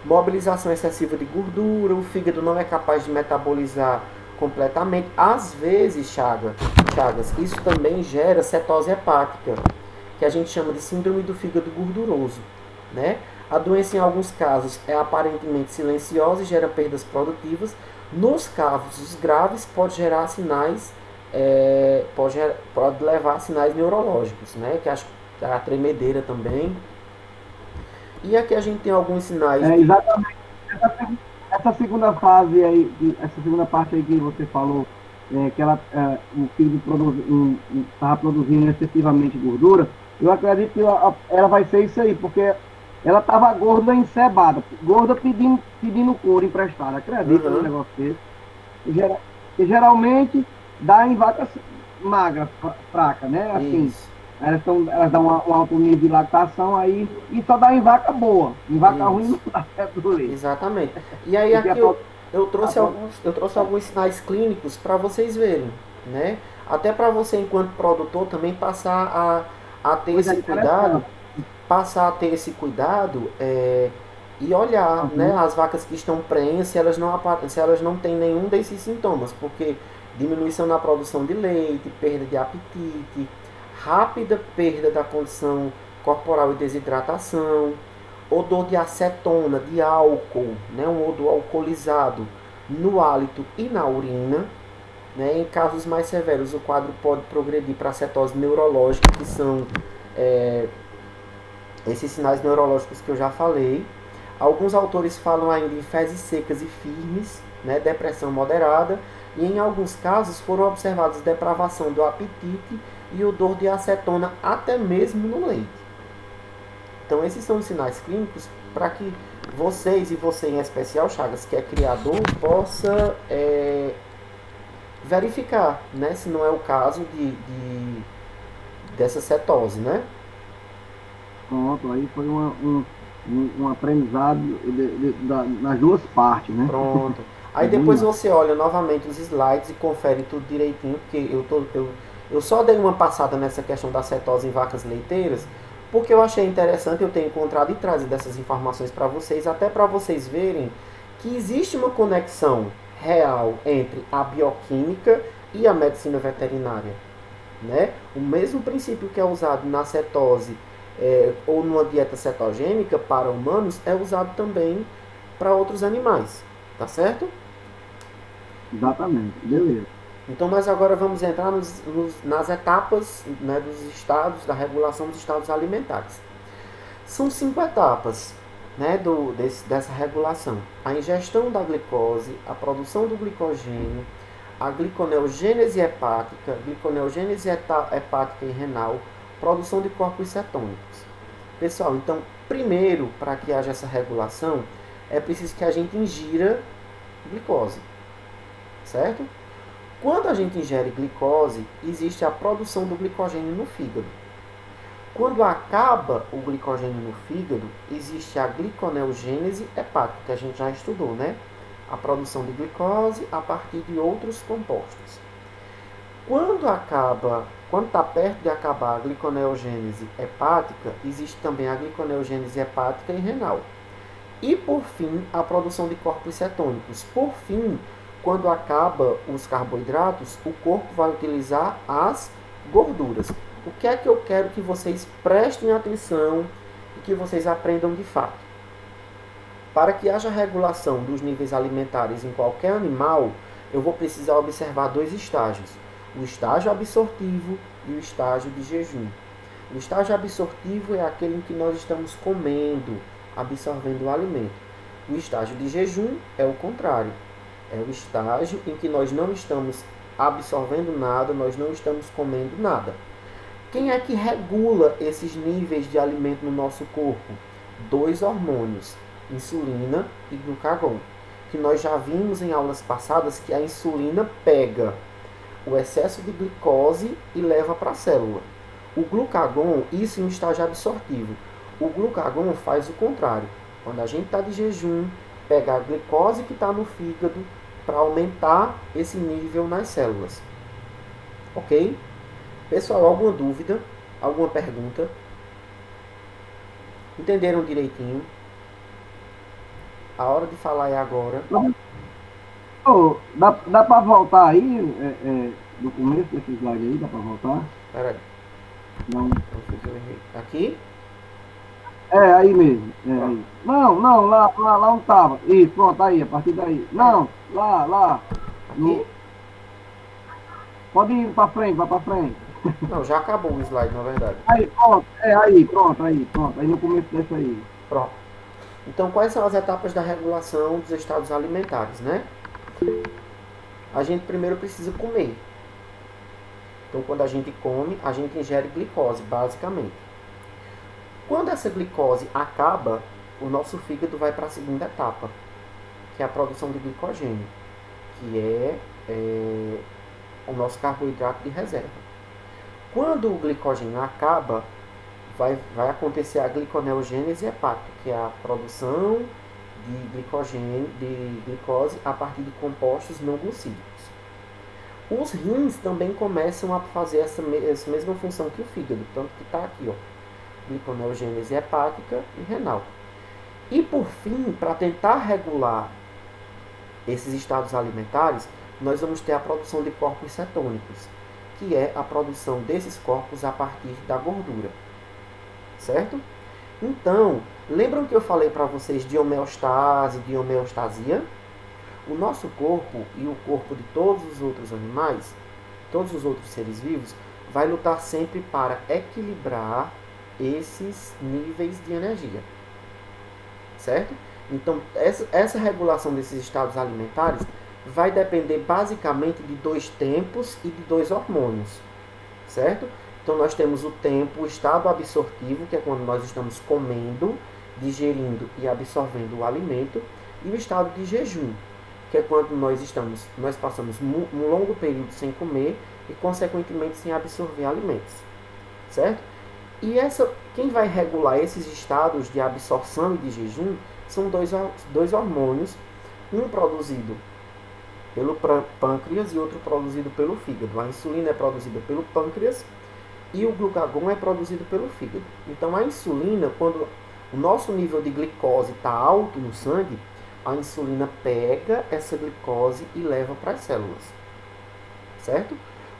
Speaker 1: Mobilização excessiva de gordura, o fígado não é capaz de metabolizar completamente. Às vezes, Chagas, isso também gera cetose hepática, que a gente chama de síndrome do fígado gorduroso, né? A doença, em alguns casos, é aparentemente silenciosa e gera perdas produtivas. Nos casos graves, pode gerar sinais, pode levar a sinais neurológicos, né? Que a tremedeira também. E aqui a gente tem alguns sinais.
Speaker 3: Exatamente. Essa segunda fase aí, essa segunda parte aí que você falou, que o fígado estava produzindo excessivamente gordura, eu acredito que ela vai ser isso aí, porque ela estava gorda encebada, gorda pedindo couro emprestado. Acredito no negócio desse. E geralmente dá em vacas magras, fracas, né? Assim,
Speaker 1: isso.
Speaker 3: Elas dão um alto nível de lactação aí, e só dá em vaca boa. Em vaca ruim não dá certo do leite.
Speaker 1: Exatamente. E aí aqui eu trouxe alguns sinais clínicos para vocês verem, né? Até para você, enquanto produtor, também passar a ter esse cuidado, e olhar, né, as vacas que estão prenhes, se elas não têm nenhum desses sintomas, porque diminuição na produção de leite, perda de apetite, rápida perda da condição corporal e desidratação, odor de acetona, de álcool, né, um odor alcoolizado no hálito e na urina. Né? Em casos mais severos, o quadro pode progredir para cetose neurológica, que são esses sinais neurológicos que eu já falei. Alguns autores falam ainda em fezes secas e firmes, né, depressão moderada, e em alguns casos foram observados depravação do apetite e odor de acetona até mesmo no leite. Então esses são os sinais clínicos para que vocês, e você em especial, Chagas, que é criador, possa verificar, né, se não é o caso dessa cetose, né?
Speaker 3: Pronto, aí foi um aprendizado nas duas partes, né?
Speaker 1: Pronto. Aí depois você olha novamente os slides e confere tudo direitinho, porque eu só dei uma passada nessa questão da cetose em vacas leiteiras, porque eu achei interessante, eu ter encontrado e trazido essas informações para vocês, até para vocês verem que existe uma conexão real entre a bioquímica e a medicina veterinária. Né? O mesmo princípio que é usado na cetose ou numa dieta cetogênica para humanos é usado também para outros animais. Tá certo?
Speaker 3: Exatamente, beleza.
Speaker 1: Então nós agora vamos entrar nas etapas, né, dos estados, da regulação dos estados alimentares. São 5 etapas, né, dessa regulação. A ingestão da glicose, a produção do glicogênio, a gliconeogênese hepática, gliconeogênese hepática e renal, produção de corpos cetônicos. Pessoal, então, primeiro, para que haja essa regulação, é preciso que a gente ingira glicose, certo? Quando a gente ingere glicose, existe a produção do glicogênio no fígado. Quando acaba o glicogênio no fígado, existe a gliconeogênese hepática, que a gente já estudou, né? A produção de glicose a partir de outros compostos. Quando está perto de acabar a gliconeogênese hepática, existe também a gliconeogênese hepática e renal. E, por fim, a produção de corpos cetônicos. Por fim, quando acaba os carboidratos, o corpo vai utilizar as gorduras. O que é que eu quero que vocês prestem atenção e que vocês aprendam de fato? Para que haja regulação dos níveis alimentares em qualquer animal, eu vou precisar observar 2 estágios. O estágio absortivo e o estágio de jejum. O estágio absortivo é aquele em que nós estamos comendo, absorvendo o alimento. O estágio de jejum é o contrário. É o estágio em que nós não estamos absorvendo nada, nós não estamos comendo nada. Quem é que regula esses níveis de alimento no nosso corpo? 2 hormônios, insulina e glucagon. Que nós já vimos em aulas passadas que a insulina pega o excesso de glicose e leva para a célula. O glucagon, isso em um estágio absortivo. O glucagon faz o contrário. Quando a gente está de jejum, pega a glicose que está no fígado para aumentar esse nível nas células. Ok? Pessoal, alguma dúvida? Alguma pergunta? Entenderam direitinho? A hora de falar é agora.
Speaker 3: Dá para voltar aí, do começo desse slide aí? Dá para voltar?
Speaker 1: Espera aí.
Speaker 3: Não.
Speaker 1: Aqui?
Speaker 3: Aí mesmo. Aí. Não, lá não tava. Isso, pronto, aí, a partir daí. Não, lá.
Speaker 1: Aqui?
Speaker 3: Pode ir para frente, vai para frente.
Speaker 1: Não, já acabou o slide, na verdade.
Speaker 3: Aí, pronto. Aí no começo dessa aí.
Speaker 1: Pronto. Então, quais são as etapas da regulação dos estados alimentares, né? A gente primeiro precisa comer. Então, quando a gente come, a gente ingere glicose, basicamente. Quando essa glicose acaba, o nosso fígado vai para a segunda etapa, que é a produção de glicogênio, que é o nosso carboidrato de reserva. Quando o glicogênio acaba, vai acontecer a gliconeogênese hepática, que é a produção de glicose a partir de compostos não glucídicos. Os rins também começam a fazer essa mesma função que o fígado, tanto que está aqui, ó, gliconeogênese hepática e renal. E por fim, para tentar regular esses estados alimentares, nós vamos ter a produção de corpos cetônicos, que é a produção desses corpos a partir da gordura, certo? Então, lembram que eu falei para vocês de homeostase, de homeostasia? O nosso corpo e o corpo de todos os outros animais, todos os outros seres vivos, vai lutar sempre para equilibrar esses níveis de energia, certo? Então, essa regulação desses estados alimentares vai depender basicamente de 2 tempos e de 2 hormônios, certo? Então, nós temos o tempo, o estado absortivo, que é quando nós estamos comendo, digerindo e absorvendo o alimento, e o estado de jejum, que é quando nós passamos um longo período sem comer e, consequentemente, sem absorver alimentos, certo? E quem vai regular esses estados de absorção e de jejum são dois hormônios, um produzido pelo pâncreas e outro produzido pelo fígado. A insulina é produzida pelo pâncreas e o glucagon é produzido pelo fígado. Então, a insulina, quando o nosso nível de glicose está alto no sangue, a insulina pega essa glicose e leva para as células, certo?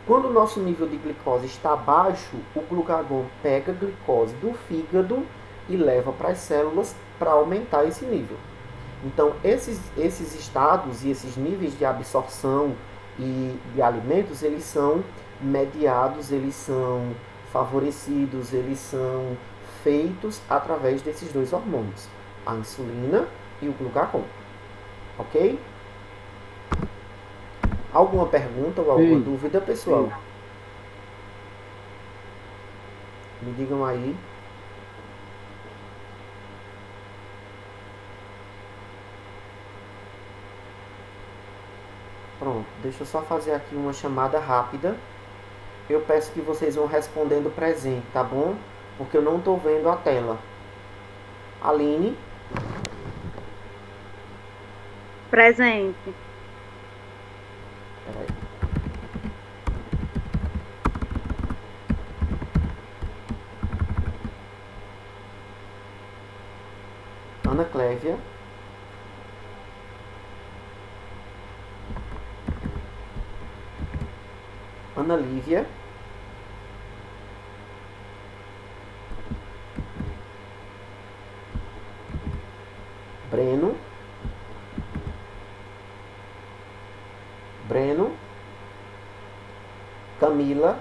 Speaker 1: Quando o nosso nível de glicose está baixo, o glucagon pega a glicose do fígado e leva para as células para aumentar esse nível. Então, esses estados e esses níveis de absorção e de alimentos, eles são mediados, eles são favorecidos, eles são feitos através desses 2 hormônios, a insulina e o glucagon. Ok? Alguma pergunta ou alguma dúvida, pessoal? Sim. Me digam aí. Pronto, deixa eu só fazer aqui uma chamada rápida. Eu peço que vocês vão respondendo presente, tá bom? Porque eu não estou vendo a tela. Aline?
Speaker 8: Presente.
Speaker 1: Peraí. Ana Clévia? Ana Lívia? Breno? Camila?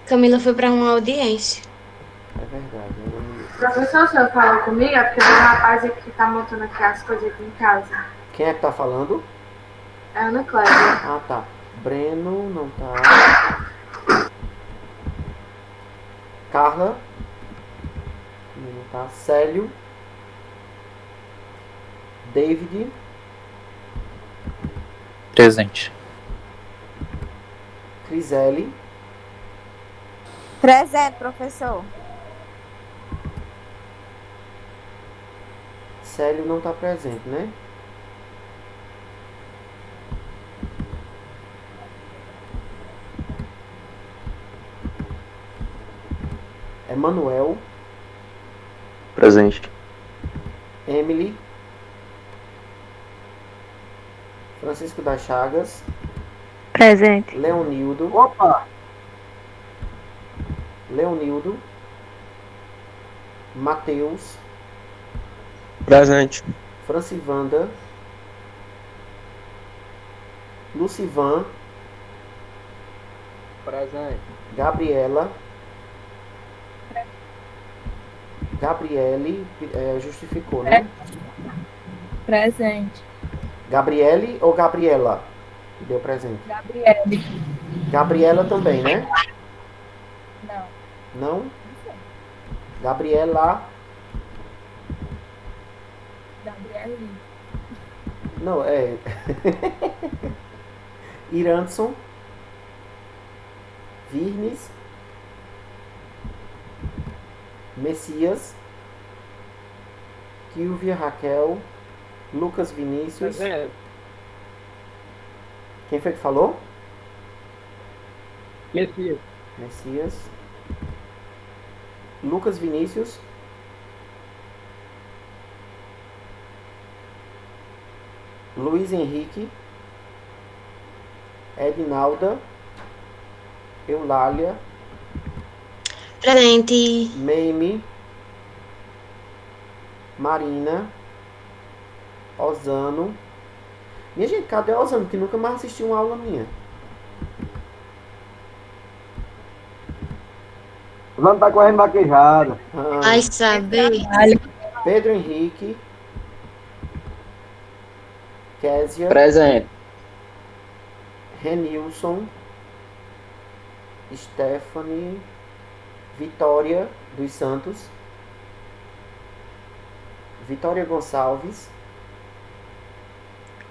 Speaker 2: Camila foi para uma audiência.
Speaker 1: É verdade.
Speaker 9: Professor, o senhor falou comigo? É porque tem um rapaz aqui que tá montando aqui as coisas aqui em casa.
Speaker 1: Quem é que tá falando?
Speaker 9: É Ana Clévia.
Speaker 1: Ah, tá. Breno não tá. Carla? Não tá. Célio? David?
Speaker 10: Presente.
Speaker 1: Crisele?
Speaker 8: Presente, professor.
Speaker 1: Célio não está presente, né? Emanuel?
Speaker 5: Presente.
Speaker 1: Emily? Francisco das Chagas?
Speaker 8: Presente.
Speaker 1: Leonildo?
Speaker 3: Opa!
Speaker 1: Leonildo? Mateus?
Speaker 7: Presente.
Speaker 1: Francivanda? Lucivan?
Speaker 7: Presente.
Speaker 1: Gabriela? Gabriele justificou, né?
Speaker 8: Presente.
Speaker 1: Gabriele ou Gabriela? Deu presente.
Speaker 8: Gabriele.
Speaker 1: Gabriela também, né?
Speaker 8: Não.
Speaker 1: Não? Gabriela.
Speaker 8: Gabriele.
Speaker 1: Não, é. Iranson. Virnes. Messias. Kilvia Raquel. Lucas Vinícius. Quem foi que falou? Messias. Lucas Vinícius. Luiz Henrique. Edinalda, Eulália,
Speaker 2: Presente.
Speaker 1: Meime, Marina, Osano. Minha gente, cadê Osano? Que nunca mais assistiu uma aula minha.
Speaker 3: Osano tá correndo vaquejada.
Speaker 2: Vai saber.
Speaker 1: Pedro Henrique, Késia,
Speaker 10: Presente.
Speaker 1: Renilson, Stephanie, Vitória dos Santos, Vitória Gonçalves,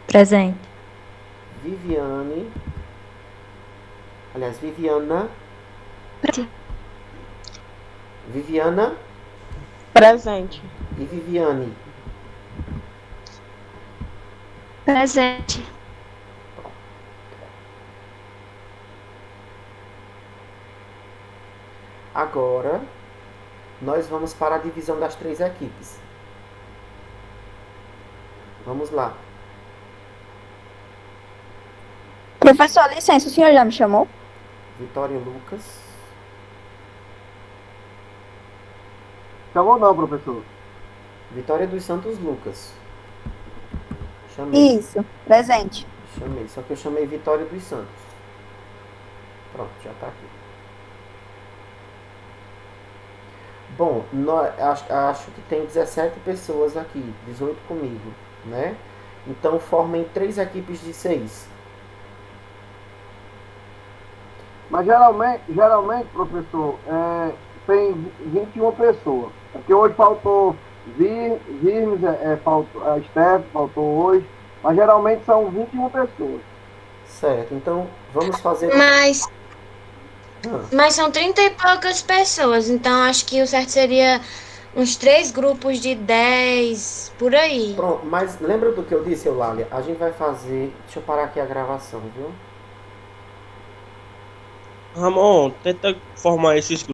Speaker 8: Presente.
Speaker 1: Viviane, aliás, Viviana, Viviana
Speaker 11: Presente.
Speaker 1: e Viviane.
Speaker 2: Presente.
Speaker 1: Agora, nós vamos para a divisão das 3 equipes. Vamos lá.
Speaker 8: Professor, licença, o senhor já me chamou?
Speaker 1: Vitória Lucas.
Speaker 3: Chamou não, professor.
Speaker 1: Vitória dos Santos Lucas. Chamei.
Speaker 8: Isso, presente.
Speaker 1: Chamei. Só que eu chamei Vitória dos Santos. Pronto, já está aqui. Bom, acho que tem 17 pessoas aqui, 18 comigo, né? Então formem 3 equipes de 6.
Speaker 3: Mas geralmente, professor, tem 21 pessoas. Porque hoje faltou Virmes, faltou, a Steph faltou hoje. Mas geralmente são 21 pessoas.
Speaker 1: Certo, então vamos fazer...
Speaker 2: Mas são 30 e poucas pessoas, então acho que o certo seria uns 3 grupos de 10, por aí.
Speaker 1: Pronto, mas lembra do que eu disse, Eulália? A gente vai fazer... Deixa eu parar aqui a gravação, viu?
Speaker 7: Ramon, tenta formar esses